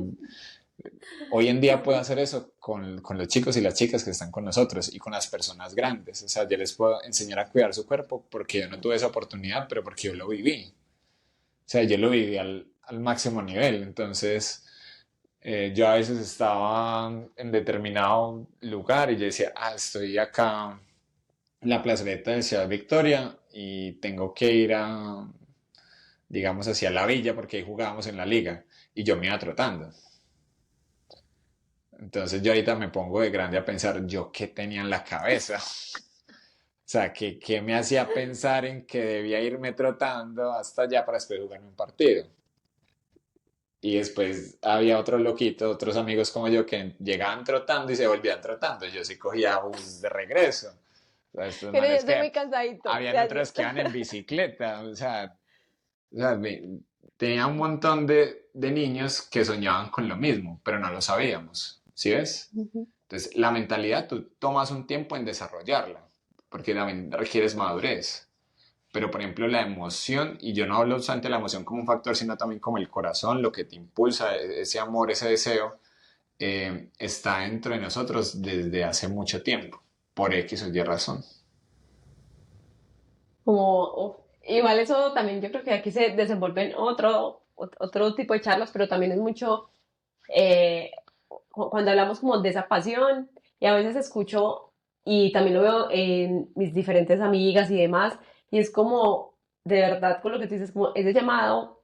Hoy en día puedo hacer eso con los chicos y las chicas que están con nosotros y con las personas grandes. O sea, yo les puedo enseñar a cuidar su cuerpo porque yo no tuve esa oportunidad, pero porque yo lo viví. O sea, yo lo viví al máximo nivel. Entonces, yo a veces estaba en determinado lugar y yo decía, estoy acá en la plazoleta de Ciudad Victoria y tengo que ir digamos, hacia la villa porque ahí jugábamos en la liga. Y yo me iba trotando. Entonces yo ahorita me pongo de grande a pensar, ¿yo qué tenía en la cabeza? O sea, ¿qué me hacía pensar en que debía irme trotando hasta allá para después jugar un partido? Y después había otros loquitos, otros amigos como yo que llegaban trotando y se volvían trotando. Yo sí cogía bus de regreso. O sea, estos Pero ya manes estoy que muy cansadito. habían Ya, otros que iban en bicicleta. O sea, tenía un montón de niños que soñaban con lo mismo, pero no lo sabíamos. ¿Sí ves? Ujú. Entonces, la mentalidad tú tomas un tiempo en desarrollarla, porque también requieres madurez. Pero, por ejemplo, la emoción, y yo no hablo solamente de la emoción como un factor, sino también como el corazón, lo que te impulsa, ese amor, ese deseo, está dentro de nosotros desde hace mucho tiempo, por X o Y razón. Como, uf, igual eso también yo creo que aquí se desenvuelven otro tipo de charlas, pero también es mucho eh, cuando hablamos como de esa pasión y a veces escucho y también lo veo en mis diferentes amigas y demás y es como de verdad con lo que tú dices, como ese llamado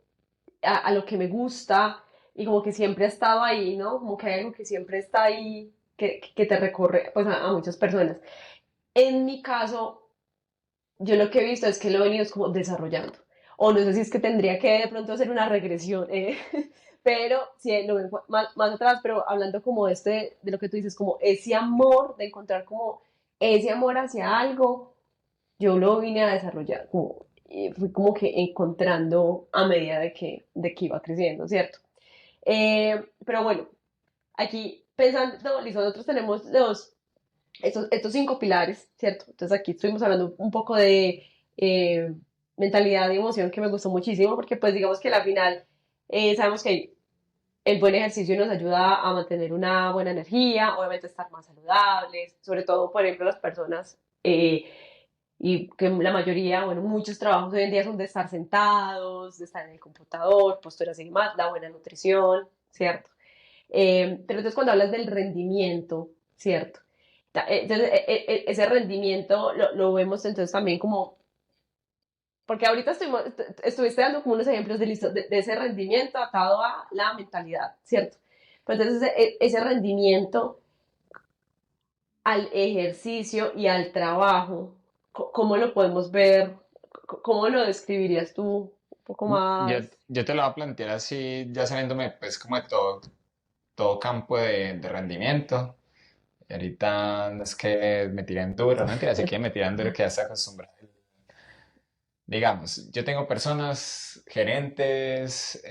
a lo que me gusta y como que siempre ha estado ahí, ¿no? Como que hay algo que siempre está ahí, que te recorre pues a muchas personas. En mi caso, yo lo que he visto es que lo he venido es como desarrollando. O no sé si es que tendría que de pronto hacer una regresión, pero si lo ven más atrás, pero hablando como de lo que tú dices, como ese amor, de encontrar como ese amor hacia algo, yo lo vine a desarrollar, como, y fui como que encontrando a medida de que iba creciendo, ¿cierto? Pero bueno, aquí pensando, listo, nosotros tenemos estos 5 pilares, ¿cierto? Entonces aquí estuvimos hablando un poco de eh, mentalidad y emoción que me gustó muchísimo porque pues digamos que al final sabemos que el buen ejercicio nos ayuda a mantener una buena energía, obviamente estar más saludables, sobre todo por ejemplo las personas y que la mayoría, bueno, muchos trabajos hoy en día son de estar sentados, de estar en el computador, posturas y demás, la buena nutrición, ¿cierto? Pero entonces cuando hablas del rendimiento, ¿cierto? Entonces, ese rendimiento lo vemos entonces también como, porque ahorita estuviste dando como unos ejemplos de ese rendimiento atado a la mentalidad, ¿cierto? Pero entonces ese rendimiento, al ejercicio y al trabajo, ¿cómo lo podemos ver? ¿Cómo lo describirías tú un poco Yo, más? yo te lo voy a plantear así, ya sabiéndome pues como de todo campo de rendimiento. Y ahorita no es que me tiren duro, no mentira, si quieren me tiran duro que ya está acostumbrado. Digamos, yo tengo personas, gerentes,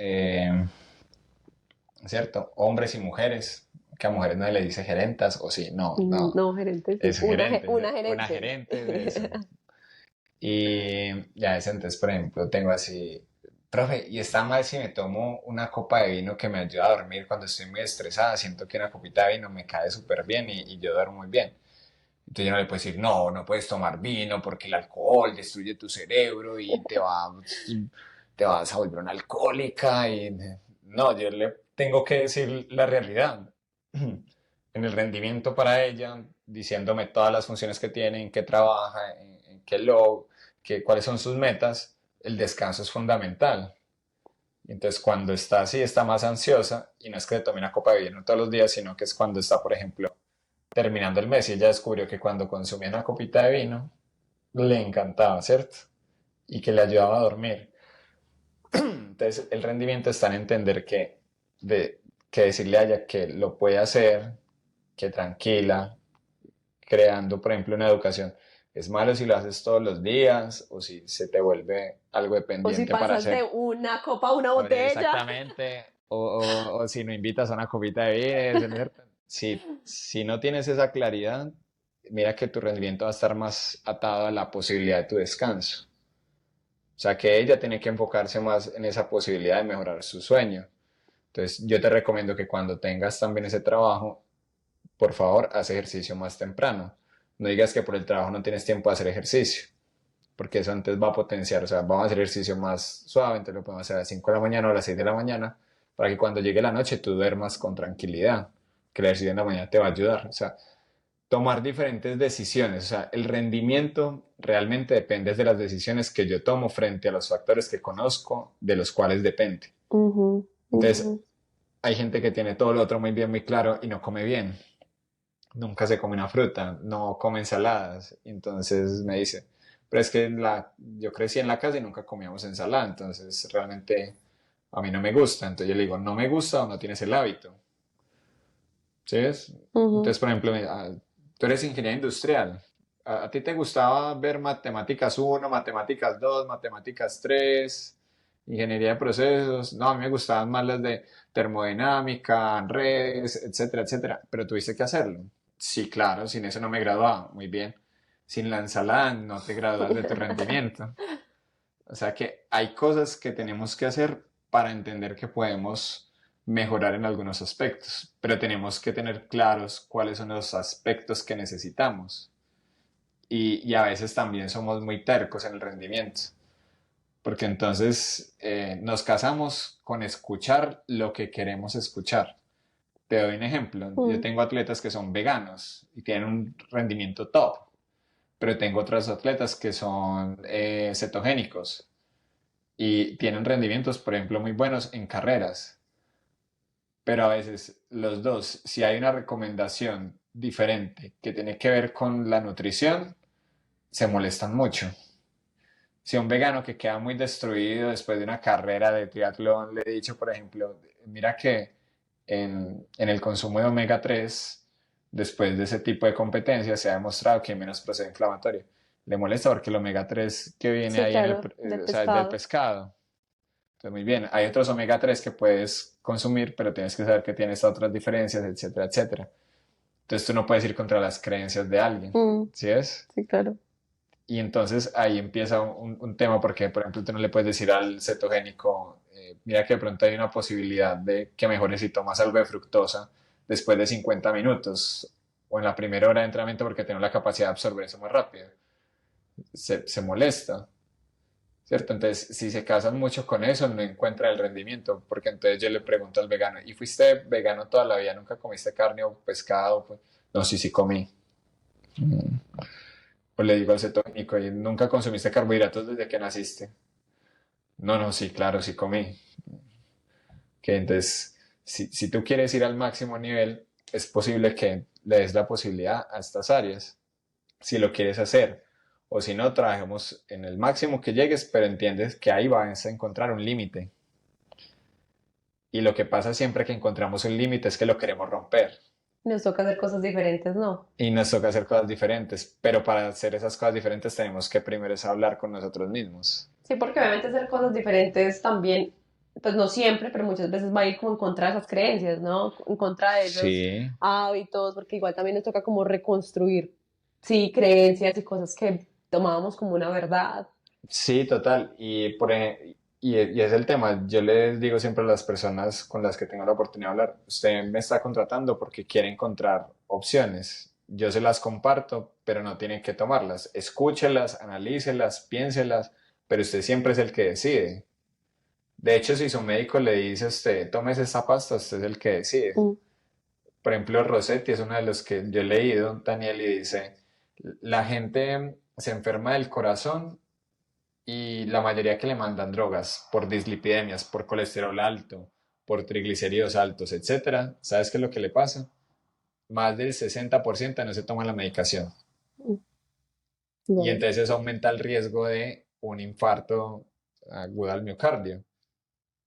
¿cierto? Hombres y mujeres, que a mujeres no se le dice gerentas, o sí, no, No, gerente, sí. es gerente, Una una gerente. gerente de eso. Y ya es entonces, por ejemplo, tengo así, profe, y está mal si me tomo una copa de vino que me ayuda a dormir cuando estoy muy estresada, siento que una copita de vino me cae súper bien y yo duermo muy bien. Entonces yo no le puedo decir, no, no puedes tomar vino porque el alcohol destruye tu cerebro y te vas a volver una alcohólica. Y no, yo le tengo que decir la realidad. En el rendimiento para ella, diciéndome todas las funciones que tiene, en qué trabaja, en qué cuáles son sus metas, el descanso es fundamental. Y entonces cuando está así, está más ansiosa y no es que tome una copa de vino todos los días, sino que es cuando está, por ejemplo, terminando el mes y ella descubrió que cuando consumía una copita de vino le encantaba, ¿cierto? Y que le ayudaba a dormir. Entonces el rendimiento está en entender que decirle a ella que lo puede hacer, que tranquila, creando, por ejemplo, una educación. Es malo si lo haces todos los días o si se te vuelve algo O si dependiente para pasas de hacer. una copa a una O botella. exactamente. O si no invitas a una copita de vino, ¿cierto? Si no tienes esa claridad, mira que tu rendimiento va a estar más atado a la posibilidad de tu descanso. O sea que ella tiene que enfocarse más en esa posibilidad de mejorar su sueño. Entonces, yo te recomiendo que cuando tengas también ese trabajo, por favor, haz ejercicio más temprano. No digas que por el trabajo no tienes tiempo de hacer ejercicio, porque eso antes va a potenciar, o sea, vamos a hacer ejercicio más suave, entonces lo podemos hacer a las 5 de la mañana o a las 6 de la mañana, para que cuando llegue la noche tú duermas con tranquilidad, que el ejercicio en la mañana te va a ayudar. O sea, tomar diferentes decisiones. O sea, el rendimiento realmente depende de las decisiones que yo tomo frente a los factores que conozco, de los cuales depende. Ujú, ujú. Entonces, hay gente que tiene todo lo otro muy bien, muy claro y no come bien. Nunca se come una fruta, no come ensaladas. Entonces me dice, pero es que yo crecí en la casa y nunca comíamos ensalada, entonces realmente a mí no me gusta. Entonces yo le digo, no me gusta o no tienes el hábito. ¿Sí ves? Ujú. Entonces, por ejemplo, tú eres ingeniero industrial. ¿A ti te gustaba ver matemáticas uno, matemáticas 2, matemáticas 3, ingeniería de procesos? No, a mí me gustaban más las de termodinámica, redes, etcétera, etcétera. Pero tuviste que hacerlo. Sí, claro, sin eso no me graduaba. Muy bien. Sin la ensalada no te gradúas de tu rendimiento. O sea que hay cosas que tenemos que hacer para entender que podemos mejorar en algunos aspectos, pero tenemos que tener claros cuáles son los aspectos que necesitamos. Y a veces también somos muy tercos en el rendimiento, porque entonces nos casamos con escuchar lo que queremos escuchar. Te doy un ejemplo. Yo Mm. tengo atletas que son veganos y tienen un rendimiento top, pero tengo otros atletas que son cetogénicos y tienen rendimientos, por ejemplo, muy buenos en carreras. Pero a veces los dos, si hay una recomendación diferente que tiene que ver con la nutrición, se molestan mucho. Si a un vegano que queda muy destruido después de una carrera de triatlón le he dicho, por ejemplo, mira que en el consumo de omega 3 después de ese tipo de competencias, se ha demostrado que hay menos proceso inflamatorio. Le molesta porque el omega 3 que viene Sí, ahí claro, del o sea, es del pescado. pescado. Entonces, muy bien. Hay otros omega 3 que puedes consumir, pero tienes que saber que tienes otras diferencias, etcétera, etcétera. Entonces, tú no puedes ir contra las creencias de alguien. Mm, ¿Sí es? sí, claro. Y entonces ahí empieza un tema porque, por ejemplo, tú no le puedes decir al cetogénico, mira que de pronto hay una posibilidad de que mejores si tomas algo de fructosa después de 50 minutos o en la primera hora de entrenamiento porque tengo la capacidad de absorber eso más rápido. Se molesta. ¿Cierto? Entonces, si se casan mucho con eso, no encuentra el rendimiento, porque entonces yo le pregunto al vegano, ¿y fuiste vegano toda la vida? ¿Nunca comiste carne o pescado? Pues, no, sí, sí comí. Mm. O le digo al cetónico, ¿y nunca consumiste carbohidratos desde que naciste? No, no, sí, claro, sí comí. Que entonces, si tú quieres ir al máximo nivel, es posible que le des la posibilidad a estas áreas, si lo quieres hacer. O si no, trabajemos en el máximo que llegues, pero entiendes que ahí vas a encontrar un límite. Y lo que pasa siempre que encontramos un límite es que lo queremos romper. Nos toca hacer cosas diferentes, ¿no? Y nos toca hacer cosas diferentes. Pero para hacer esas cosas diferentes tenemos que primero es hablar con nosotros mismos. Sí, porque obviamente hacer cosas diferentes también, pues no siempre, pero muchas veces va a ir como en contra de esas creencias, ¿no? En contra de esos Sí, hábitos, porque igual también nos toca como reconstruir, sí, creencias y cosas que tomábamos como una verdad. sí, total. Y es el tema. Yo les digo siempre a las personas con las que tengo la oportunidad de hablar, usted me está contratando porque quiere encontrar opciones. Yo se las comparto, pero no tienen que tomarlas. Escúchelas, analícelas, piénselas, pero usted siempre es el que decide. De hecho, si su médico le dice a usted, tómese esta pasta, usted es el que decide. Mm. Por ejemplo, Rossetti es uno de los que yo he leído, Daniel, y dice, la gente se enferma del corazón y la mayoría que le mandan drogas por dislipidemias, por colesterol alto, por triglicéridos altos, etcétera, ¿sabes qué es lo que le pasa? Más del 60% no se toma la medicación. Y No. entonces eso aumenta el riesgo de un infarto agudo al miocardio.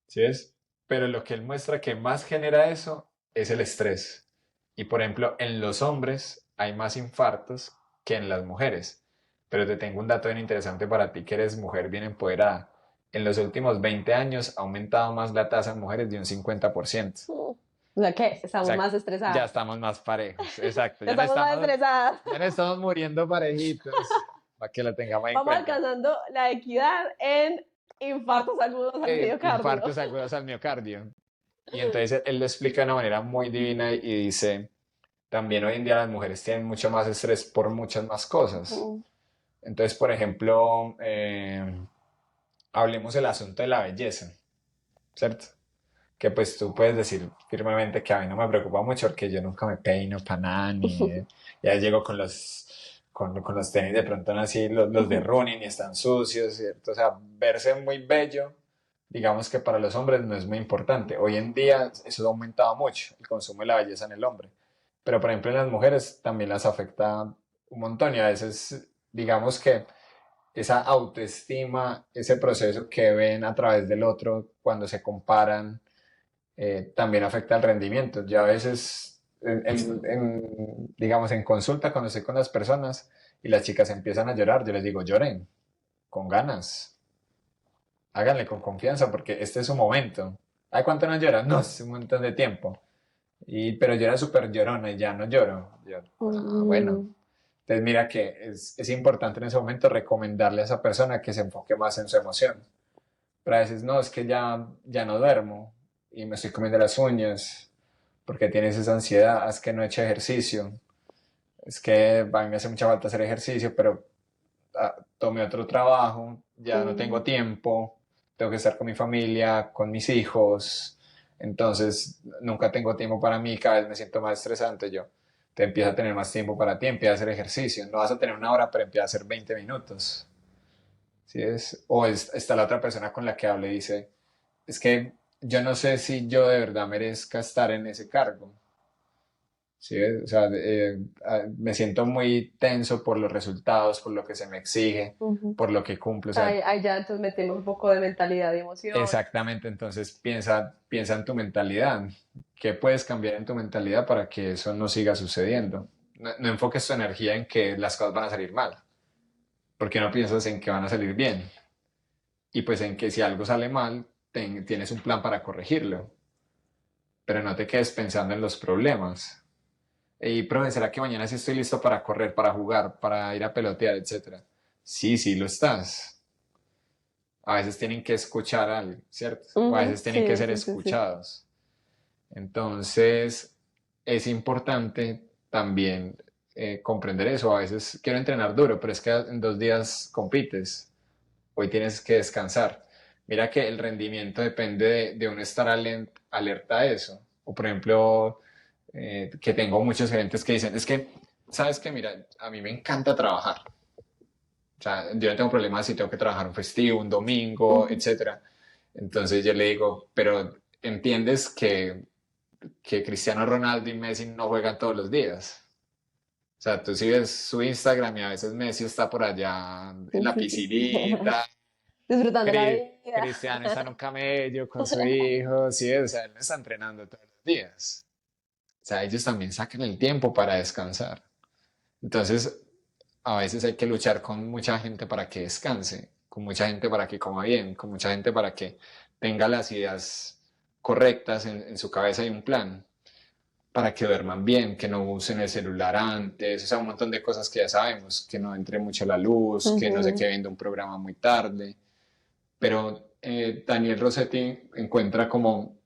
¿Sí ves? Pero lo que él muestra que más genera eso es el estrés. Y por ejemplo, en los hombres hay más infartos que en las mujeres. Pero te tengo un dato bien interesante para ti que eres mujer bien empoderada. En los últimos 20 años ha aumentado más la tasa en mujeres de un 50%. O sea que O estamos sea, más ya estresadas. estamos más parejos. Exacto. Ya no Estamos más estamos, estresadas. ya no estamos muriendo parejitos. Para que lo tengamos en Vamos cuenta. alcanzando la equidad en infartos agudos al miocardio. Infartos agudos al miocardio. Y entonces él lo explica de una manera muy divina y dice, también hoy en día las mujeres tienen mucho más estrés por muchas más cosas. Mm. Entonces, por ejemplo, hablemos del asunto de la belleza, ¿cierto? Que pues tú puedes decir firmemente que a mí no me preocupa mucho porque yo nunca me peino para nada, ni ya llego con los tenis de pronto así, los de running y están sucios, ¿cierto? O sea, verse muy bello, digamos que para los hombres no es muy importante. Hoy en día eso ha aumentado mucho, el consumo de la belleza en el hombre. Pero por ejemplo en las mujeres también las afecta un montón y a veces digamos que esa autoestima, ese proceso que ven a través del otro cuando se comparan, también afecta el rendimiento. Yo a veces, digamos, en consulta, cuando estoy con las personas y las chicas empiezan a llorar, yo les digo, lloren, con ganas, háganle con confianza, porque este es su momento. ¿Ay, cuánto no lloran? No, es un montón de tiempo. Pero yo era súper llorona y ya no lloro. Bueno. Mm. Entonces mira que es importante en ese momento recomendarle a esa persona que se enfoque más en su emoción. Pero a veces no, es que ya no duermo y me estoy comiendo las uñas porque tienes esa ansiedad, es que no he hecho ejercicio, es que a mí me hace mucha falta hacer ejercicio, pero tomé otro trabajo, ya no tengo Mm. tiempo, tengo que estar con mi familia, con mis hijos, entonces nunca tengo tiempo para mí, cada vez me siento más estresante yo. Te empieza a tener más tiempo para ti, empieza a hacer ejercicio, no vas a tener una hora, pero empieza a hacer 20 minutos. ¿Sí es? O está la otra persona con la que hablo y dice, es que yo no sé si yo de verdad merezca estar en ese cargo. ¿Sí ves? O sea, me siento muy tenso por los resultados, por lo que se me exige, Ujú. por lo que cumplo. O sea, Ahí ya entonces metemos un poco de mentalidad y emoción. exactamente, entonces piensa en tu mentalidad. ¿Qué puedes cambiar en tu mentalidad para que eso no siga sucediendo? No enfoques tu energía en que las cosas van a salir mal, porque no piensas en que van a salir bien. Y pues en que si algo sale mal, tienes un plan para corregirlo, pero no te quedes pensando en los problemas. Y, profe, ¿será que mañana sí estoy listo para correr, para jugar, para ir a pelotear, etcétera? Sí, sí lo estás. A veces tienen que escuchar algo, ¿cierto? O a Ujú. veces tienen que Sí, ser sí, sí, sí. escuchados. Entonces, es importante también comprender eso. A veces quiero entrenar duro, pero es que en 2 días compites. Hoy tienes que descansar. Mira que el rendimiento depende de uno estar alerta a eso. O por ejemplo, que tengo muchos gerentes que dicen, es que, ¿sabes qué? Mira, a mí me encanta trabajar. O sea, yo no tengo problemas si tengo que trabajar un festivo, un domingo, Ujú. etcétera. Entonces yo le digo, pero ¿entiendes que Cristiano Ronaldo y Messi no juegan todos los días? sea, tú sí ves su Instagram y a veces Messi está por allá en la piscinita, Disfrutando la vida. Cristiano está en un camello con su hijo, sí, o sea, él no está entrenando todos los días. O sea, ellos también sacan el tiempo para descansar. Entonces, a veces hay que luchar con mucha gente para que descanse, con mucha gente para que coma bien, con mucha gente para que tenga las ideas correctas en su cabeza y un plan, para que duerman bien, que no usen el celular antes, o sea, un montón de cosas que ya sabemos, que no entre mucho la luz, que no se Ujú. quede viendo un programa muy tarde. Pero Daniel Rossetti encuentra como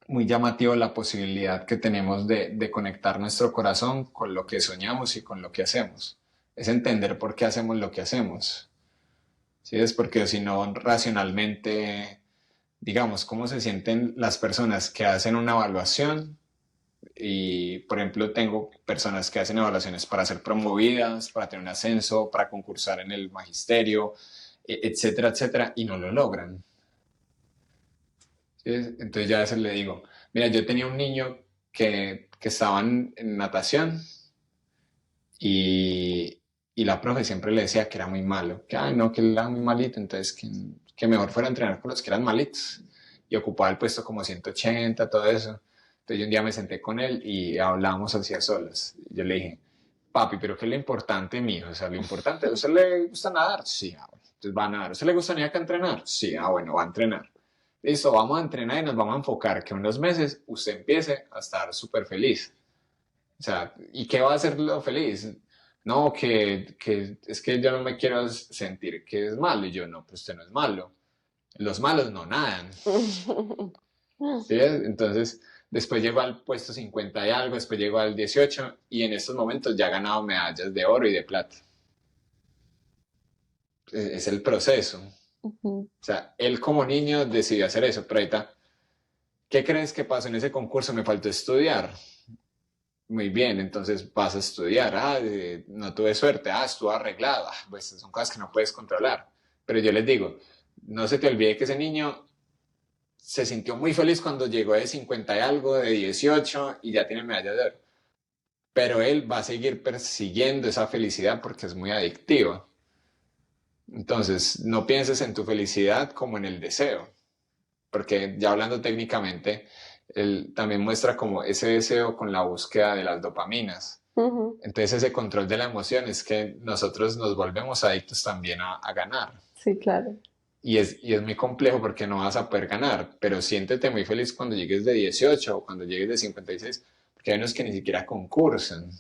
muy llamativo la posibilidad que tenemos de conectar nuestro corazón con lo que soñamos y con lo que hacemos. Es entender por qué hacemos lo que hacemos. ¿Sí? Es porque si no, racionalmente, digamos, cómo se sienten las personas que hacen una evaluación. Y, por ejemplo, tengo personas que hacen evaluaciones para ser promovidas, para tener un ascenso, para concursar en el magisterio, etcétera, etcétera, y no lo logran. ¿Sí? Entonces ya a veces le digo, mira, yo tenía un niño que estaba en natación y, y la profe siempre le decía que era muy malo, que, ay, no, que él era muy malito, entonces que mejor fuera a entrenar con los que eran malitos. Y ocupaba el puesto como 180, todo eso. Entonces yo un día me senté con él y hablábamos así a solas. Yo le dije, papi, pero ¿qué es lo importante mío? O sea, lo importante, ¿a usted le gusta nadar? Sí, ah, bueno. Entonces va a nadar. ¿A usted le gustaría que entrenar? Sí, ah, bueno, va a entrenar. Listo, vamos a entrenar y nos vamos a enfocar que en unos meses usted empiece a estar súper feliz. O sea, ¿y qué va a hacerlo feliz? No, que es que yo no me quiero sentir que es malo. Y yo, no, pues usted no es malo. Los malos no nadan. ¿Sí? Entonces, después llegó al puesto 50 y algo, después llegó al 18 y en estos momentos ya ha ganado medallas de oro y de plata. Es el proceso. Ujú. O sea, él como niño decidió hacer eso, pero ahorita, ¿qué crees que pasó en ese concurso? Me faltó estudiar. Muy bien, entonces vas a estudiar. Ah, no tuve suerte. Ah, estuvo arreglado. Ah, pues son cosas que no puedes controlar. Pero yo les digo, no se te olvide que ese niño se sintió muy feliz cuando llegó de 50 y algo, de 18 y ya tiene medalla de oro. Pero él va a seguir persiguiendo esa felicidad porque es muy adictiva. Entonces, no pienses en tu felicidad como en el deseo, porque ya hablando técnicamente, él también muestra como ese deseo con la búsqueda de las dopaminas. Ujú. Entonces ese control de la emoción es que nosotros nos volvemos adictos también a ganar. Sí, claro. Y es muy complejo porque no vas a poder ganar, pero siéntete muy feliz cuando llegues de 18 o cuando llegues de 56, porque hay unos que ni siquiera concursan,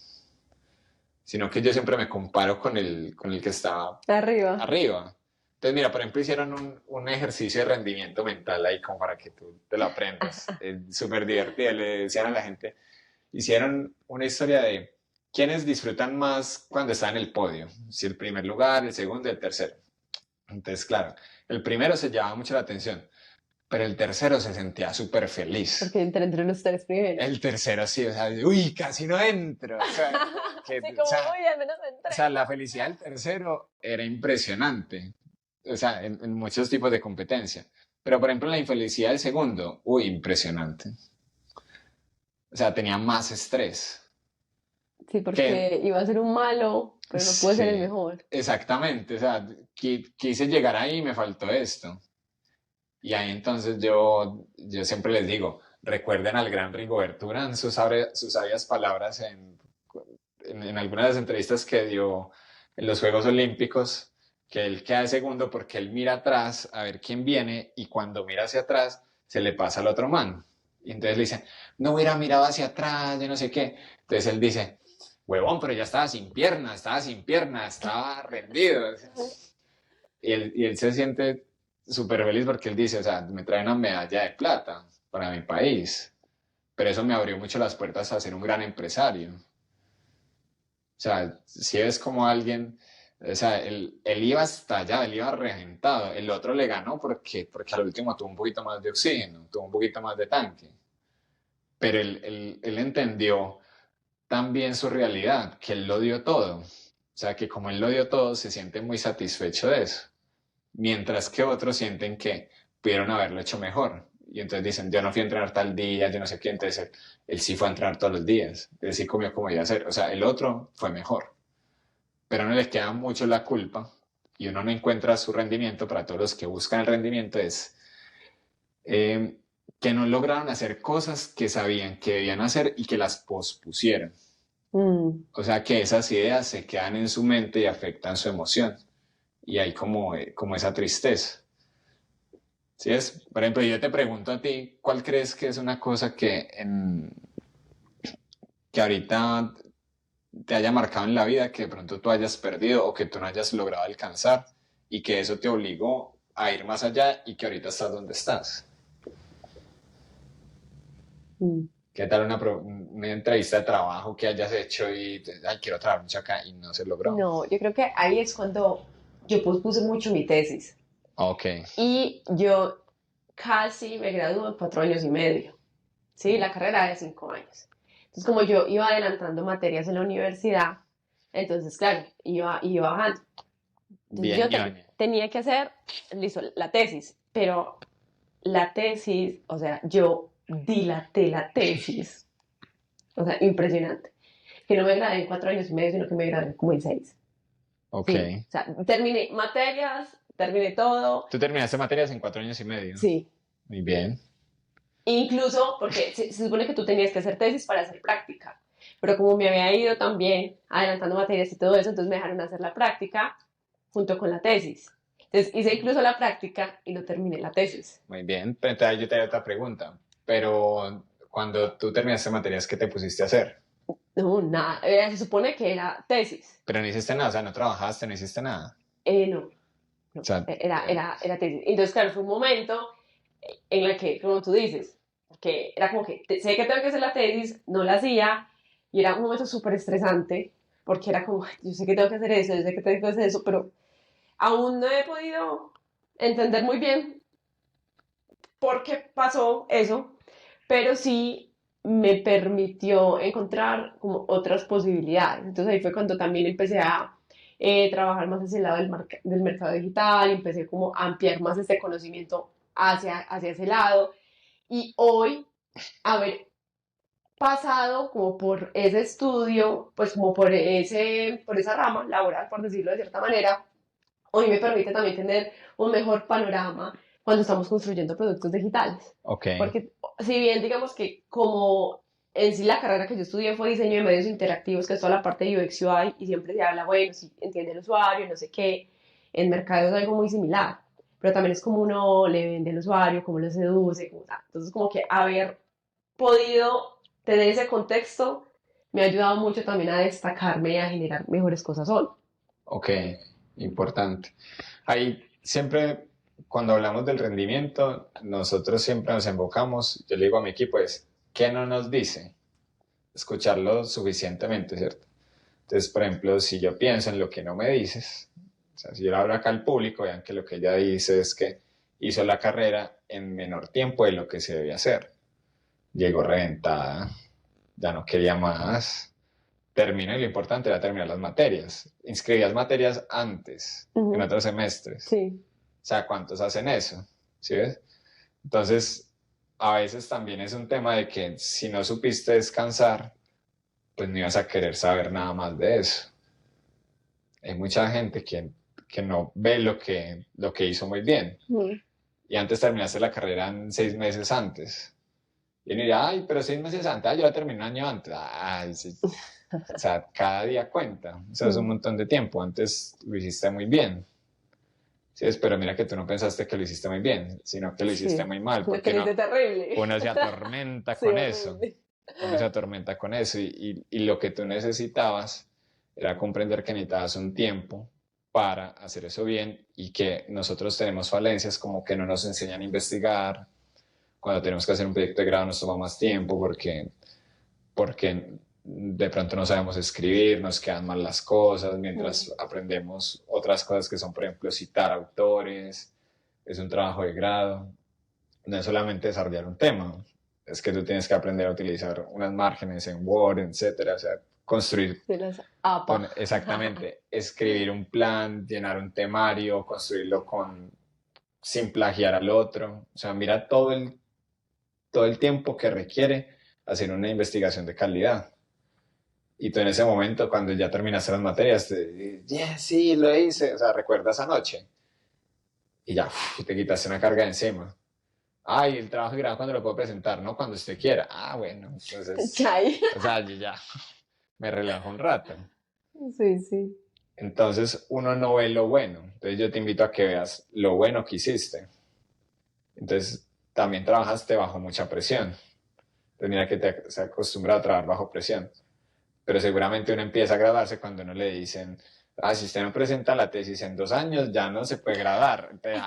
sino que yo siempre me comparo con el que está Arriba. arriba. Entonces, mira, por ejemplo, hicieron un ejercicio de rendimiento mental ahí como para que tú te lo aprendas. Es súper divertido. Le decían a la gente, hicieron una historia de quiénes disfrutan más cuando están en el podio. Si el primer lugar, el segundo y el tercero. Entonces, claro, el primero se llamaba mucho la atención, pero el tercero se sentía súper feliz. Porque entre los tres primeros. El tercero sí, o sea, uy, casi no entro. O sea, Sí, como, uy, al menos entré. o sea, la felicidad del tercero era impresionante. O sea, en muchos tipos de competencia. Pero, por ejemplo, la infelicidad del segundo, uy, impresionante. O sea, tenía más estrés. Sí, Que, porque iba a ser un malo, pero no puede ser el sí, mejor. exactamente. O sea, quise llegar ahí y me faltó esto. Y ahí entonces yo siempre les digo, recuerden al gran Rigoberto Urán, sus sabias palabras en algunas de las entrevistas que dio en los Juegos Olímpicos, que él queda de segundo porque él mira atrás a ver quién viene y cuando mira hacia atrás se le pasa al otro man. Y entonces le dicen, no hubiera mirado hacia atrás, yo no sé qué. Entonces él dice, huevón, pero ya estaba sin pierna, estaba rendido. Y él se siente súper feliz porque él dice, o sea, me trae una medalla de plata para mi país, pero eso me abrió mucho las puertas a ser un gran empresario. O sea, si ves como alguien, o sea, él iba hasta allá, él iba reventado, el otro le ganó porque al último tuvo un poquito más de oxígeno, tuvo un poquito más de tanque, pero él entendió también su realidad, que él lo dio todo. O sea, que como él lo dio todo, se siente muy satisfecho de eso. Mientras que otros sienten que pudieron haberlo hecho mejor. y entonces dicen, yo no fui a entrenar tal día, yo no sé qué, entonces él sí fue a entrenar todos los días, él sí comió como iba a hacer, o sea, el otro fue mejor, pero no le queda mucho la culpa y uno no encuentra su rendimiento. Para todos los que buscan el rendimiento es eh, que no lograron hacer cosas que sabían que debían hacer y que las pospusieron. Mm, O sea, que esas ideas se quedan en su mente y afectan su emoción. Y hay como esa tristeza. ¿Sí es? Por ejemplo, yo te pregunto a ti, ¿cuál crees que es una cosa que ahorita te haya marcado en la vida, que de pronto tú hayas perdido o que tú no hayas logrado alcanzar y que eso te obligó a ir más allá y que ahorita estás donde estás? mm. ¿Qué tal una entrevista de trabajo que hayas hecho y, ay, quiero trabajar mucho acá y no se logró? No, yo creo que ahí es cuando yo pospuse mucho mi tesis Ok, y yo casi me gradué en 4 años y medio. Sí, la carrera de 5 años. Entonces, como yo iba adelantando materias en la universidad, entonces, claro, iba bajando. Entonces, bien, ñoña. tenía que hacer, listo, la tesis, pero la tesis, o sea, yo dilaté la tesis, o sea, impresionante. Que no me gradué en 4 años y medio, sino que me gradué como en 6. Ok. Sí, o sea, terminé materias, terminé todo, Tú terminaste materias en 4 años y medio. sí. Muy bien. Incluso porque se supone que tú tenías que hacer tesis para hacer práctica, pero como me había ido también adelantando materias y todo eso, entonces me dejaron hacer la práctica junto con la tesis. Entonces hice incluso la práctica y no terminé la tesis. Muy bien. Pero entonces yo te hago otra pregunta. Pero cuando tú terminaste materias, ¿qué te pusiste a hacer? No, nada, se supone que era tesis. Pero no hiciste nada, o sea, no trabajaste, no hiciste nada. No, O no, sea, era tesis. Entonces, claro, fue un momento en el que, como tú dices, que era como que sé que tengo que hacer la tesis, no la hacía, y era un momento súper estresante, porque era como, "Ay, yo sé que tengo que hacer eso, yo sé que tengo que hacer eso, pero aún no he podido entender muy bien por qué pasó eso, pero sí me permitió encontrar como otras posibilidades. Entonces ahí fue cuando también empecé a trabajar más hacia el lado del mercado digital, empecé como a ampliar más este conocimiento hacia ese lado. Y hoy, haber pasado como por ese estudio, pues como por esa rama laboral, por decirlo de cierta manera, hoy me permite también tener un mejor panorama cuando estamos construyendo productos digitales. ok, Porque si bien digamos que como en sí la carrera que yo estudié fue diseño de medios interactivos, que es toda la parte de UX UI, y siempre se habla, bueno, si entiende el usuario, no sé qué, en mercado es algo muy similar, pero también es como uno le vende al usuario, cómo lo seduce, como tal. Entonces como que haber podido tener ese contexto me ha ayudado mucho también a destacarme y a generar mejores cosas hoy. ok, importante. Ahí siempre, cuando hablamos del rendimiento, nosotros siempre nos enfocamos, yo le digo a mi equipo, es, ¿qué no nos dice? Escucharlo suficientemente, ¿cierto? Entonces, por ejemplo, si yo pienso en lo que no me dices, o sea, si yo le hablo acá al público, vean que lo que ella dice es que hizo la carrera en menor tiempo de lo que se debía hacer. Llegó reventada, ya no quería más. Terminó y lo importante era terminar las materias. Inscribías materias antes, en Ujú, otros semestres. sí. O sea, ¿cuántos hacen eso? ¿Sí ves? Entonces, a veces también es un tema de que si no supiste descansar, pues no ibas a querer saber nada más de eso. Hay mucha gente que no ve lo que hizo muy bien. Ujú. Y antes terminaste la carrera en 6 meses antes. Y uno dirá, ay, pero 6 meses antes, yo la terminé un año antes. Ay, sí. O sea, cada día cuenta. O sea, es un Mm. montón de tiempo. Antes lo hiciste muy bien. Sí, pero mira que tú no pensaste que lo hiciste muy bien, sino que lo hiciste Sí, muy mal, lo que porque le hice no, terrible. uno se atormenta Sí, con eso. horrible. Uno se atormenta con eso y lo que tú necesitabas era comprender que necesitabas un tiempo para hacer eso bien y que nosotros tenemos falencias como que no nos enseñan a investigar. Cuando tenemos que hacer un proyecto de grado nos toma más tiempo porque de pronto no sabemos escribir, nos quedan mal las cosas, Mm, mientras aprendemos otras cosas que son, por ejemplo, citar autores, es un trabajo de grado, no es solamente desarrollar un tema, es que tú tienes que aprender a utilizar unas márgenes en Word, etcétera, o sea, construir, se las apa. exactamente, escribir un plan, llenar un temario, construirlo sin plagiar al otro, o sea, mira todo todo el tiempo que requiere hacer una investigación de calidad. Y tú en ese momento, cuando ya terminaste las materias, sí, lo hice, o sea, recuerdas anoche y ya, te quitaste una carga de encima. Ay, el trabajo de grado cuando lo puedo presentar, ¿no? Cuando usted quiera. Ah, bueno, entonces, Chay. o sea, yo ya me relajo un rato. Sí, sí. Entonces uno no ve lo bueno. Entonces yo te invito a que veas lo bueno que hiciste. Entonces también trabajaste bajo mucha presión. Entonces mira que se acostumbra a trabajar bajo presión. Pero seguramente uno empieza a graduarse cuando uno le dicen, ah, si usted no presenta la tesis en 2 años, ya no se puede graduar. Entonces,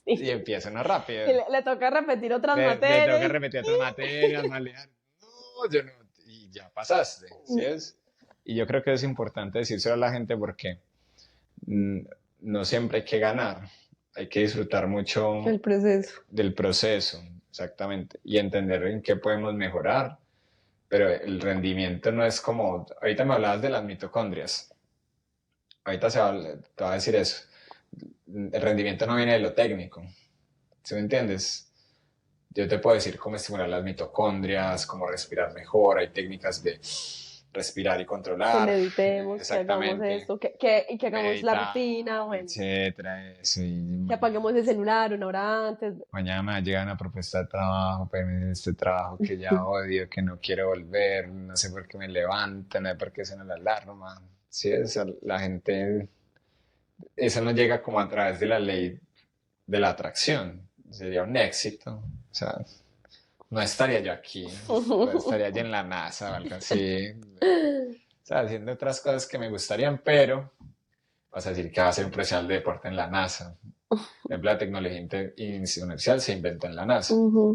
y Sí. empieza uno rápido. Y le toca repetir otras Me tengo que materias. repetir otras materias, malear. No, yo no. Y ya pasaste, ¿sí es? Y yo creo que es importante decírselo a la gente porque mm, no siempre hay que ganar. Hay que disfrutar mucho El proceso. del proceso, exactamente, y entender en qué podemos mejorar. Pero el rendimiento no es como, ahorita me hablabas de las mitocondrias, ahorita te va a decir eso, el rendimiento no viene de lo técnico, ¿sí me entiendes? Yo te puedo decir cómo estimular las mitocondrias, cómo respirar mejor, hay técnicas de respirar y Que controlar, meditemos, que hagamos exactamente, esto, y que hagamos la meditar, rutina, bueno, etcétera, eso, y que apaguemos el celular una hora antes. mañana me llega una propuesta de trabajo, pero este trabajo que ya odio, que no quiero volver, no sé por qué me levanto, no sé por qué suena la alarma. Sí, la gente, eso no llega como a través de la ley de la atracción. Sería un éxito. O sea, no estaría yo aquí, no estaría yo en la NASA o algo así. O sea, haciendo otras cosas que me gustarían, pero vas a decir que va a ser un profesional de deporte en la NASA. Por ejemplo, la tecnología inercial se inventó en la NASA.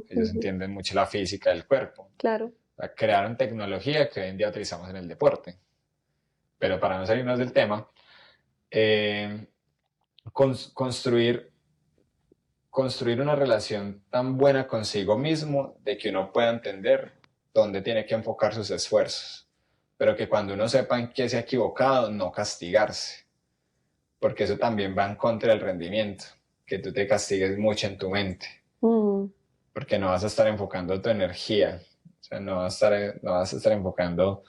Ellos entienden mucho la física del cuerpo. Claro. O sea, crearon tecnología que hoy en día utilizamos en el deporte. Pero para no salirnos del tema, eh, construir una relación tan buena consigo mismo de que uno pueda entender dónde tiene que enfocar sus esfuerzos. Pero que cuando uno sepa en qué se ha equivocado, no castigarse. Porque eso también va en contra del rendimiento. Que tú te castigues mucho en tu mente. Porque no vas a estar enfocando tu energía. O sea, no vas a estar enfocando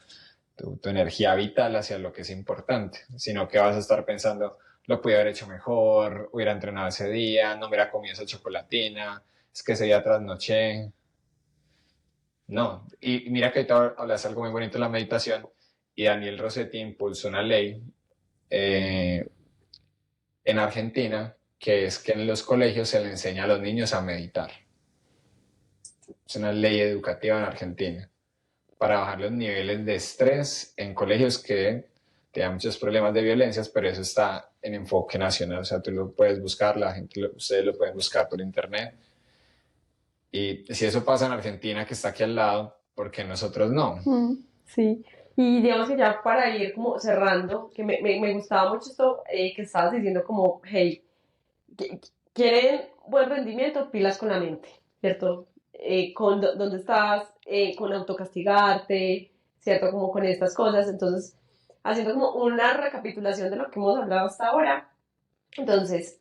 tu energía vital hacia lo que es importante, sino que vas a estar pensando, lo pude haber hecho mejor, hubiera entrenado ese día, no me hubiera comido esa chocolatina, es que ese día trasnoché. No, y mira que ahorita hablas algo muy bonito en la meditación, y Daniel Rossetti impulsó una ley eh, en Argentina, que es que en los colegios se le enseña a los niños a meditar. Es una ley educativa en Argentina para bajar los niveles de estrés en colegios que te dan muchos problemas de violencias, pero eso está en enfoque nacional, o sea, tú lo puedes buscar, ustedes lo pueden buscar por internet, y si eso pasa en Argentina, que está aquí al lado, ¿por qué nosotros no? Sí, y digamos que ya para ir como cerrando, que me gustaba mucho esto que estabas diciendo como, hey, quieren buen rendimiento, pilas con la mente, ¿cierto? Con dónde estás, con autocastigarte, ¿cierto? Como con estas cosas. Entonces, haciendo como una recapitulación de lo que hemos hablado hasta ahora. Entonces,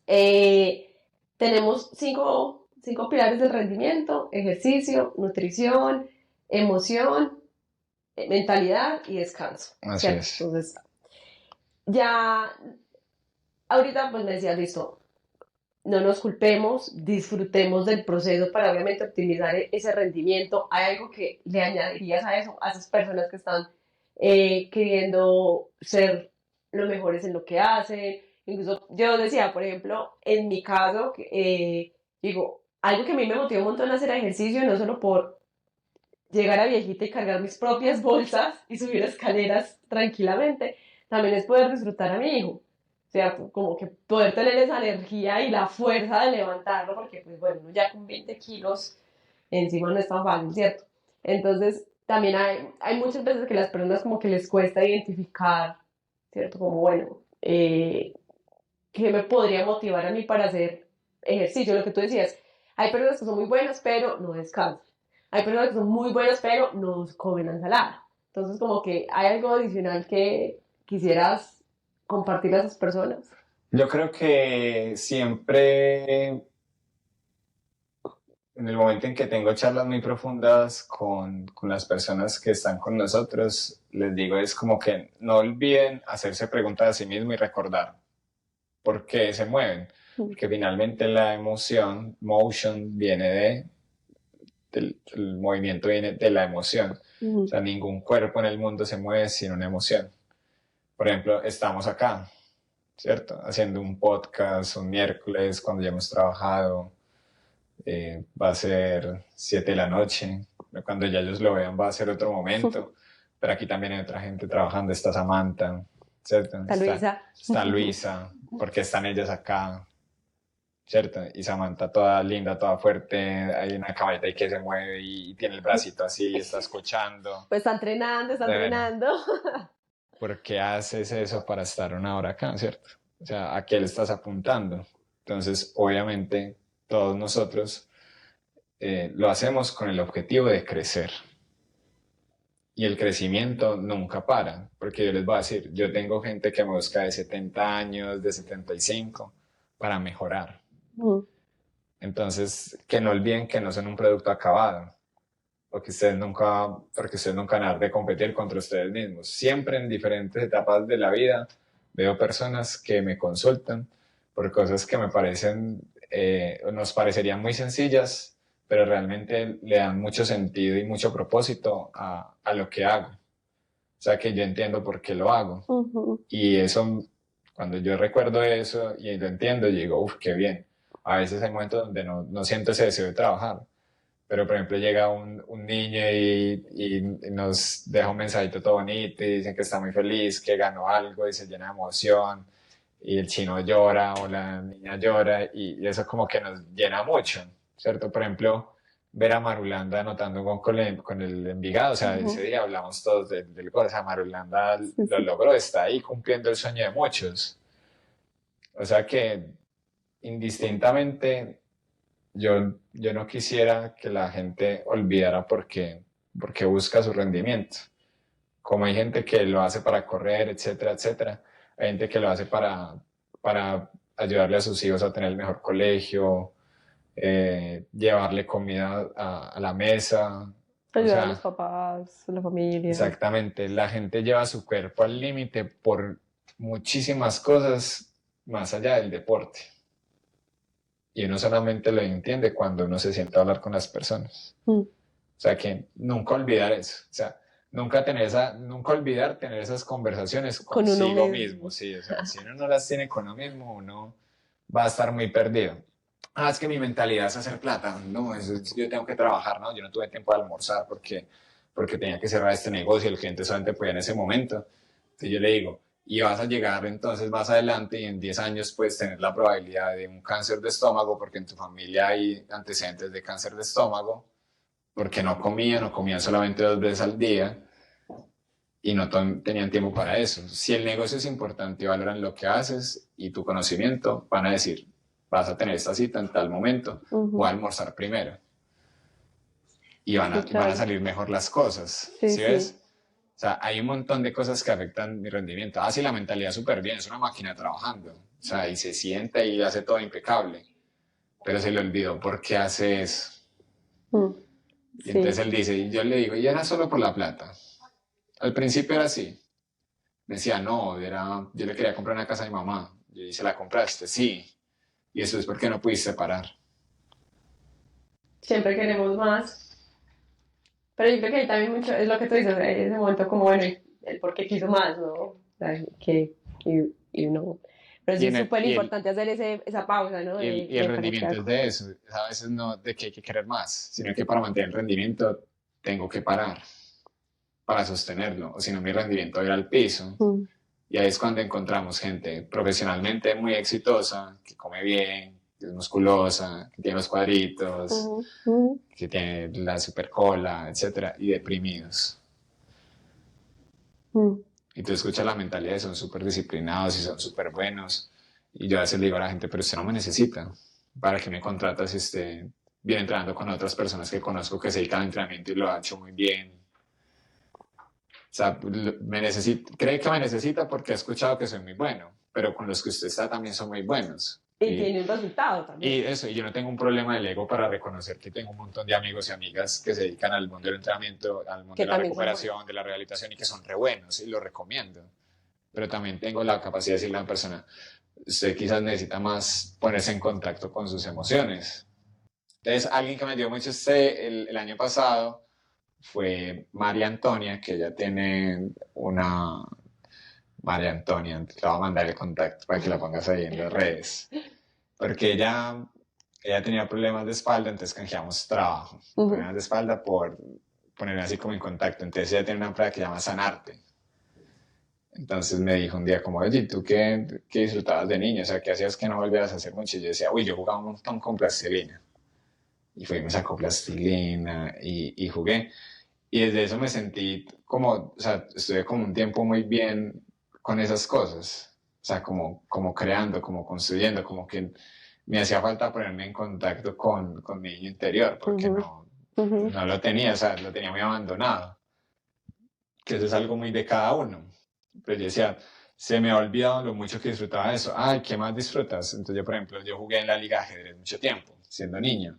tenemos cinco pilares del rendimiento: ejercicio, nutrición, emoción, mentalidad y descanso, Así ¿cierto? es. Entonces, ya ahorita pues me decías, listo, no nos culpemos, disfrutemos del proceso para obviamente optimizar ese rendimiento. ¿Hay algo que le añadirías a eso, a esas personas que están queriendo ser los mejores en lo que hacen? Incluso yo decía, por ejemplo, en mi caso, digo, algo que a mí me motiva un montón a hacer ejercicio, no solo por llegar a viejita y cargar mis propias bolsas y subir escaleras tranquilamente, también es poder disfrutar a mi hijo. O sea, como que poder tener esa energía y la fuerza de levantarlo, porque pues bueno, ya con 20 kilos encima no es tan fácil, ¿cierto? Entonces, también hay muchas veces que las personas como que les cuesta identificar, ¿cierto? Como, bueno, ¿qué me podría motivar a mí para hacer ejercicio? Lo que tú decías, hay personas que son muy buenas, pero no descansan. Hay personas que son muy buenas, pero no comen ensalada. Entonces, como que hay algo adicional que quisieras compartir a esas personas. Yo creo que siempre en el momento en que tengo charlas muy profundas con las personas que están con nosotros, les digo es como que no olviden hacerse preguntas a sí mismos y recordar por qué se mueven. Porque finalmente la emoción, motion, viene el movimiento viene de la emoción. O sea, ningún cuerpo en el mundo se mueve sin una emoción. Por ejemplo, estamos acá, ¿cierto? Haciendo un podcast un miércoles cuando ya hemos trabajado. Va a ser 7 de la noche. Cuando ya ellos lo vean va a ser otro momento. Pero aquí también hay otra gente trabajando. Está Samantha, ¿cierto? Está Luisa. Está Luisa, porque están ellas acá, ¿cierto? Y Samantha toda linda, toda fuerte. Hay una camarita ahí que se mueve y tiene el bracito así, está escuchando. Pues está entrenando, está entrenando. ¿Por qué haces eso para estar una hora acá, ¿cierto? O sea, ¿a qué le estás apuntando? Entonces, obviamente, todos nosotros lo hacemos con el objetivo de crecer. Y el crecimiento nunca para, porque yo les voy a decir, yo tengo gente que me busca de 70 años, de 75, para mejorar. Entonces, que no olviden que no son un producto acabado, porque ustedes nunca van a dejar de competir contra ustedes mismos. Siempre en diferentes etapas de la vida veo personas que me consultan por cosas que me parecen, nos parecerían muy sencillas, pero realmente le dan mucho sentido y mucho propósito a lo que hago. O sea, que yo entiendo por qué lo hago. Y eso, cuando yo recuerdo eso y lo entiendo, yo digo, uff, qué bien. A veces hay momentos donde no siento ese deseo de trabajar, pero por ejemplo llega un niño y nos deja un mensajito todo bonito y dicen que está muy feliz, que ganó algo y se llena de emoción y el chino llora o la niña llora y eso como que nos llena mucho, ¿cierto? Por ejemplo, ver a Marulanda anotando un gol con el Envigado, o sea, ese día hablamos todos del gol, o sea, Marulanda lo logró, está ahí cumpliendo el sueño de muchos. O sea que indistintamente yo no quisiera que la gente olvidara porque busca su rendimiento. Como hay gente que lo hace para correr, etcétera, etcétera, hay gente que lo hace para ayudarle a sus hijos a tener el mejor colegio, llevarle comida a la mesa. Ayudar a los papás, a la familia. Exactamente, la gente lleva su cuerpo al límite por muchísimas cosas más allá del deporte. Y uno solamente lo entiende cuando uno se sienta a hablar con las personas. O sea que nunca olvidar eso. O sea, nunca olvidar tener esas conversaciones consigo mismo. Sí, o sea, si uno no las tiene con uno mismo, uno va a estar muy perdido. Es que mi mentalidad es hacer plata. No, yo tengo que trabajar, ¿no? Yo no tuve tiempo de almorzar porque tenía que cerrar este negocio y el cliente solamente podía en ese momento. Entonces yo le digo, y vas a llegar entonces más adelante y en 10 años puedes tener la probabilidad de un cáncer de estómago porque en tu familia hay antecedentes de cáncer de estómago, porque no comían solamente 2 veces al día y no tenían tiempo para eso. Si el negocio es importante y valoran lo que haces y tu conocimiento, van a decir, vas a tener esta cita en tal momento, voy a almorzar primero. Y van a salir mejor las cosas, ¿sí ves? O sea, hay un montón de cosas que afectan mi rendimiento. Sí, la mentalidad súper bien, es una máquina trabajando. O sea, y se siente y hace todo impecable. Pero se le olvidó por qué hace eso. Y entonces él dice, y yo le digo, y era solo por la plata. Al principio era así. Me decía, no, yo le quería comprar una casa a mi mamá. Yo dije, ¿se la compraste? Sí. Y eso es porque no pudiste parar. Siempre queremos más. Pero yo creo que ahí también mucho, es lo que tú dices, ese momento como, bueno, el por qué quiso más, ¿no? O sea, y no. Pero sí es súper importante hacer esa pausa, ¿no? Y el rendimiento es de eso. A veces no de que hay que querer más, sino que para mantener el rendimiento tengo que parar para sostenerlo, o si no mi rendimiento va a ir al piso. Y ahí es cuando encontramos gente profesionalmente muy exitosa, que come bien, que es musculosa, que tiene los cuadritos, que tiene la super cola, etcétera, y deprimidos. Y tú escuchas la mentalidad, son súper disciplinados y son súper buenos. Y yo a veces le digo a la gente, pero usted no me necesita. ¿Para qué me contrata si usted viene entrenando con otras personas que conozco que se dedican al entrenamiento y lo ha hecho muy bien? O sea, cree que me necesita porque ha escuchado que soy muy bueno, pero con los que usted está también son muy buenos. Y tiene un resultado también. Y eso, y yo no tengo un problema del ego para reconocer que tengo un montón de amigos y amigas que se dedican al mundo del entrenamiento, al mundo Que de la también son recuperación, de la rehabilitación y que son re buenos y lo recomiendo. Pero también tengo la capacidad de decirle a una persona, usted quizás necesita más ponerse en contacto con sus emociones. Entonces, alguien que me dio mucho el año pasado fue María Antonia, que ella tiene una... María Antonia, te voy a mandar el contacto para que la pongas ahí en las redes. Porque ella tenía problemas de espalda, entonces canjeamos trabajo. Problemas de espalda por ponerme así como en contacto. Entonces ella tiene una empresa que se llama Sanarte. Entonces me dijo un día como, oye, ¿tú qué disfrutabas de niño? O sea, ¿qué hacías que no volvieras a hacer mucho? Y yo decía, uy, yo jugaba un montón con plastilina. Y fui, me sacó plastilina y jugué. Y desde eso me sentí como, o sea, estuve como un tiempo muy bien con esas cosas. O sea, como creando, como construyendo, como que me hacía falta ponerme en contacto con mi niño interior, porque no lo tenía, o sea, lo tenía muy abandonado. Que eso es algo muy de cada uno. Pero yo decía, se me ha olvidado lo mucho que disfrutaba de eso. Ay, ¿qué más disfrutas? Entonces yo, por ejemplo, yo jugué en la Liga de Ajedrez mucho tiempo, siendo niño.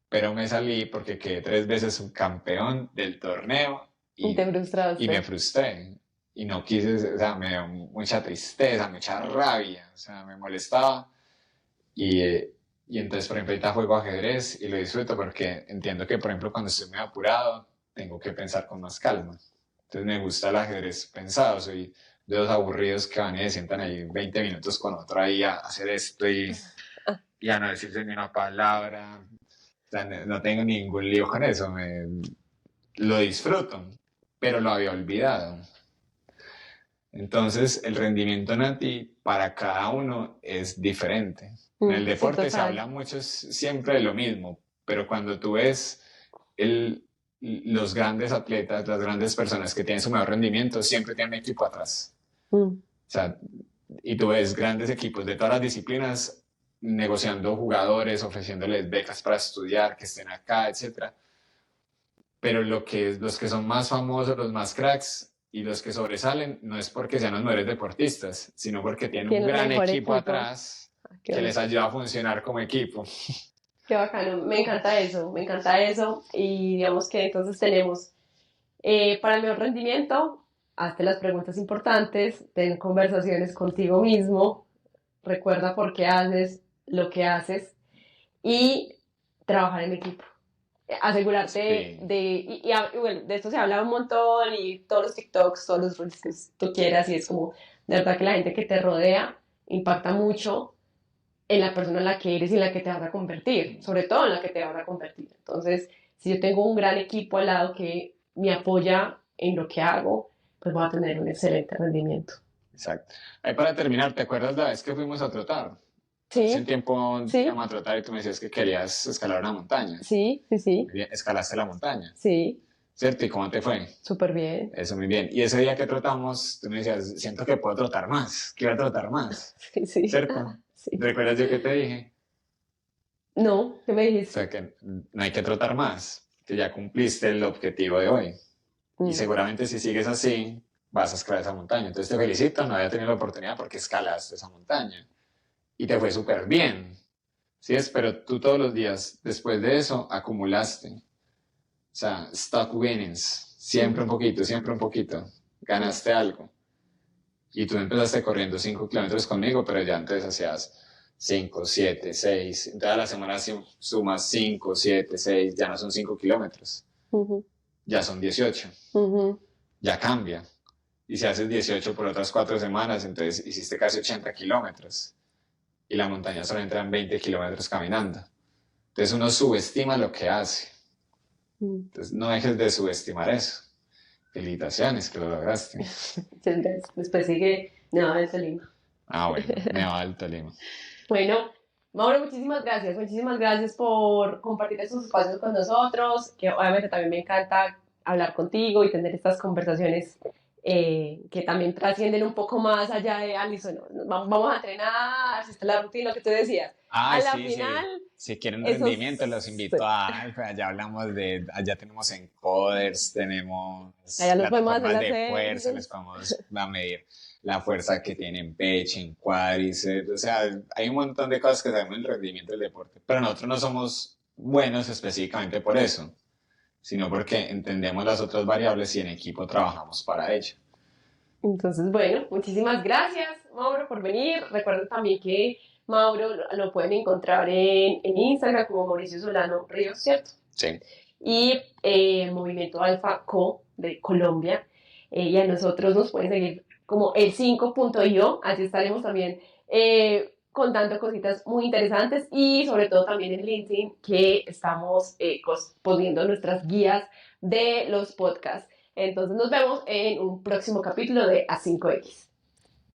Pero me salí porque quedé 3 veces un campeón del torneo Y te frustraste. y me frustré. Y no quise, o sea, me dio mucha tristeza, mucha rabia, o sea, me molestaba. Y entonces, por ejemplo, ahorita juego ajedrez y lo disfruto porque entiendo que, por ejemplo, cuando estoy muy apurado, tengo que pensar con más calma. Entonces me gusta el ajedrez pensado, soy de los aburridos que van y se sientan ahí 20 minutos con otro ahí a hacer esto y a no decirse ni una palabra. O sea, no tengo ningún lío con eso, lo disfruto, pero lo había olvidado. Entonces, el rendimiento Nati para cada uno es diferente. En el deporte sí, se habla mucho siempre de lo mismo, pero cuando tú ves los grandes atletas, las grandes personas que tienen su mejor rendimiento, siempre tienen un equipo atrás. O sea, y tú ves grandes equipos de todas las disciplinas negociando jugadores, ofreciéndoles becas para estudiar, que estén acá, etc. Pero los que son más famosos, los más cracks y los que sobresalen, no es porque sean los mejores deportistas, sino porque tienen un gran equipo atrás que les ayuda a funcionar como equipo. Qué bacano, me encanta eso. Y digamos que entonces tenemos, para el mejor rendimiento, hazte las preguntas importantes, ten conversaciones contigo mismo, recuerda por qué haces lo que haces y trabajar en equipo. Asegurarte y bueno, de esto se habla un montón y todos los TikToks, todos los reels que tú quieras y es como, de verdad que la gente que te rodea impacta mucho en la persona en la que eres y en la que te vas a convertir, sobre todo en la que te vas a convertir. Entonces, si yo tengo un gran equipo al lado que me apoya en lo que hago, pues voy a tener un excelente rendimiento. Exacto. Ahí para terminar, ¿te acuerdas la vez que fuimos a trotar? Sí. Hace un tiempo Sí. íbamos a trotar y tú me decías que querías escalar una montaña. Sí. Muy bien, escalaste la montaña. Sí. ¿Cierto? ¿Y cómo te fue? Súper bien. Eso, muy bien. Y ese día que trotamos, tú me decías, siento que puedo trotar más, quiero trotar más. Sí. ¿Cierto? Sí. ¿Recuerdas yo qué te dije? No, ¿qué me O dijiste? sea, que no hay que trotar más, que ya cumpliste el objetivo de hoy. Y seguramente si sigues así, vas a escalar esa montaña. Entonces te felicito, no había tenido la oportunidad porque escalaste esa montaña. Y te fue súper bien. ¿Sí es? Pero tú todos los días, después de eso, acumulaste. O sea, stock winnings. Siempre un poquito, siempre un poquito. Ganaste algo. Y tú empezaste corriendo 5 kilómetros conmigo, pero ya antes hacías 5, 7, 6. Entonces a la semana sumas 5, 7, 6. Ya no son 5 kilómetros. Ya son 18. Ya cambia. Y si haces 18 por otras 4 semanas, entonces hiciste casi 80 kilómetros. Y la montaña solo entra en 20 kilómetros caminando. Entonces uno subestima lo que hace. Entonces no dejes de subestimar eso. Felicitaciones que lo lograste. Después sigue Nevada del Tolima. Ah, bueno, Nevada del Tolima. Bueno, Mauro, muchísimas gracias por compartir estos espacios con nosotros, que obviamente también me encanta hablar contigo y tener estas conversaciones que también trascienden un poco más allá de Alison, vamos a entrenar, si está la rutina, lo que tú decías. A Ay, la sí, sí. final, Si quieren esos, rendimiento, los invito a Alfa. Allá hablamos allá tenemos encoders, tenemos allá los podemos hacer plataformas de fuerza, les hacer. vamos a medir la fuerza que tienen pecho, en cuádriceps. O sea, hay un montón de cosas que sabemos del rendimiento del deporte, pero nosotros no somos buenos específicamente por eso, sino porque entendemos las otras variables y en equipo trabajamos para ello. Entonces, bueno, muchísimas gracias, Mauro, por venir. Recuerden también que Mauro lo pueden encontrar en Instagram como Mauricio Solano Ríos, ¿cierto? Sí. Y Movimiento Alfa Co de Colombia. Y a nosotros nos pueden seguir como el 5.io, así estaremos también contando cositas muy interesantes y sobre todo también en LinkedIn que estamos poniendo nuestras guías de los podcasts. Entonces nos vemos en un próximo capítulo de A5X.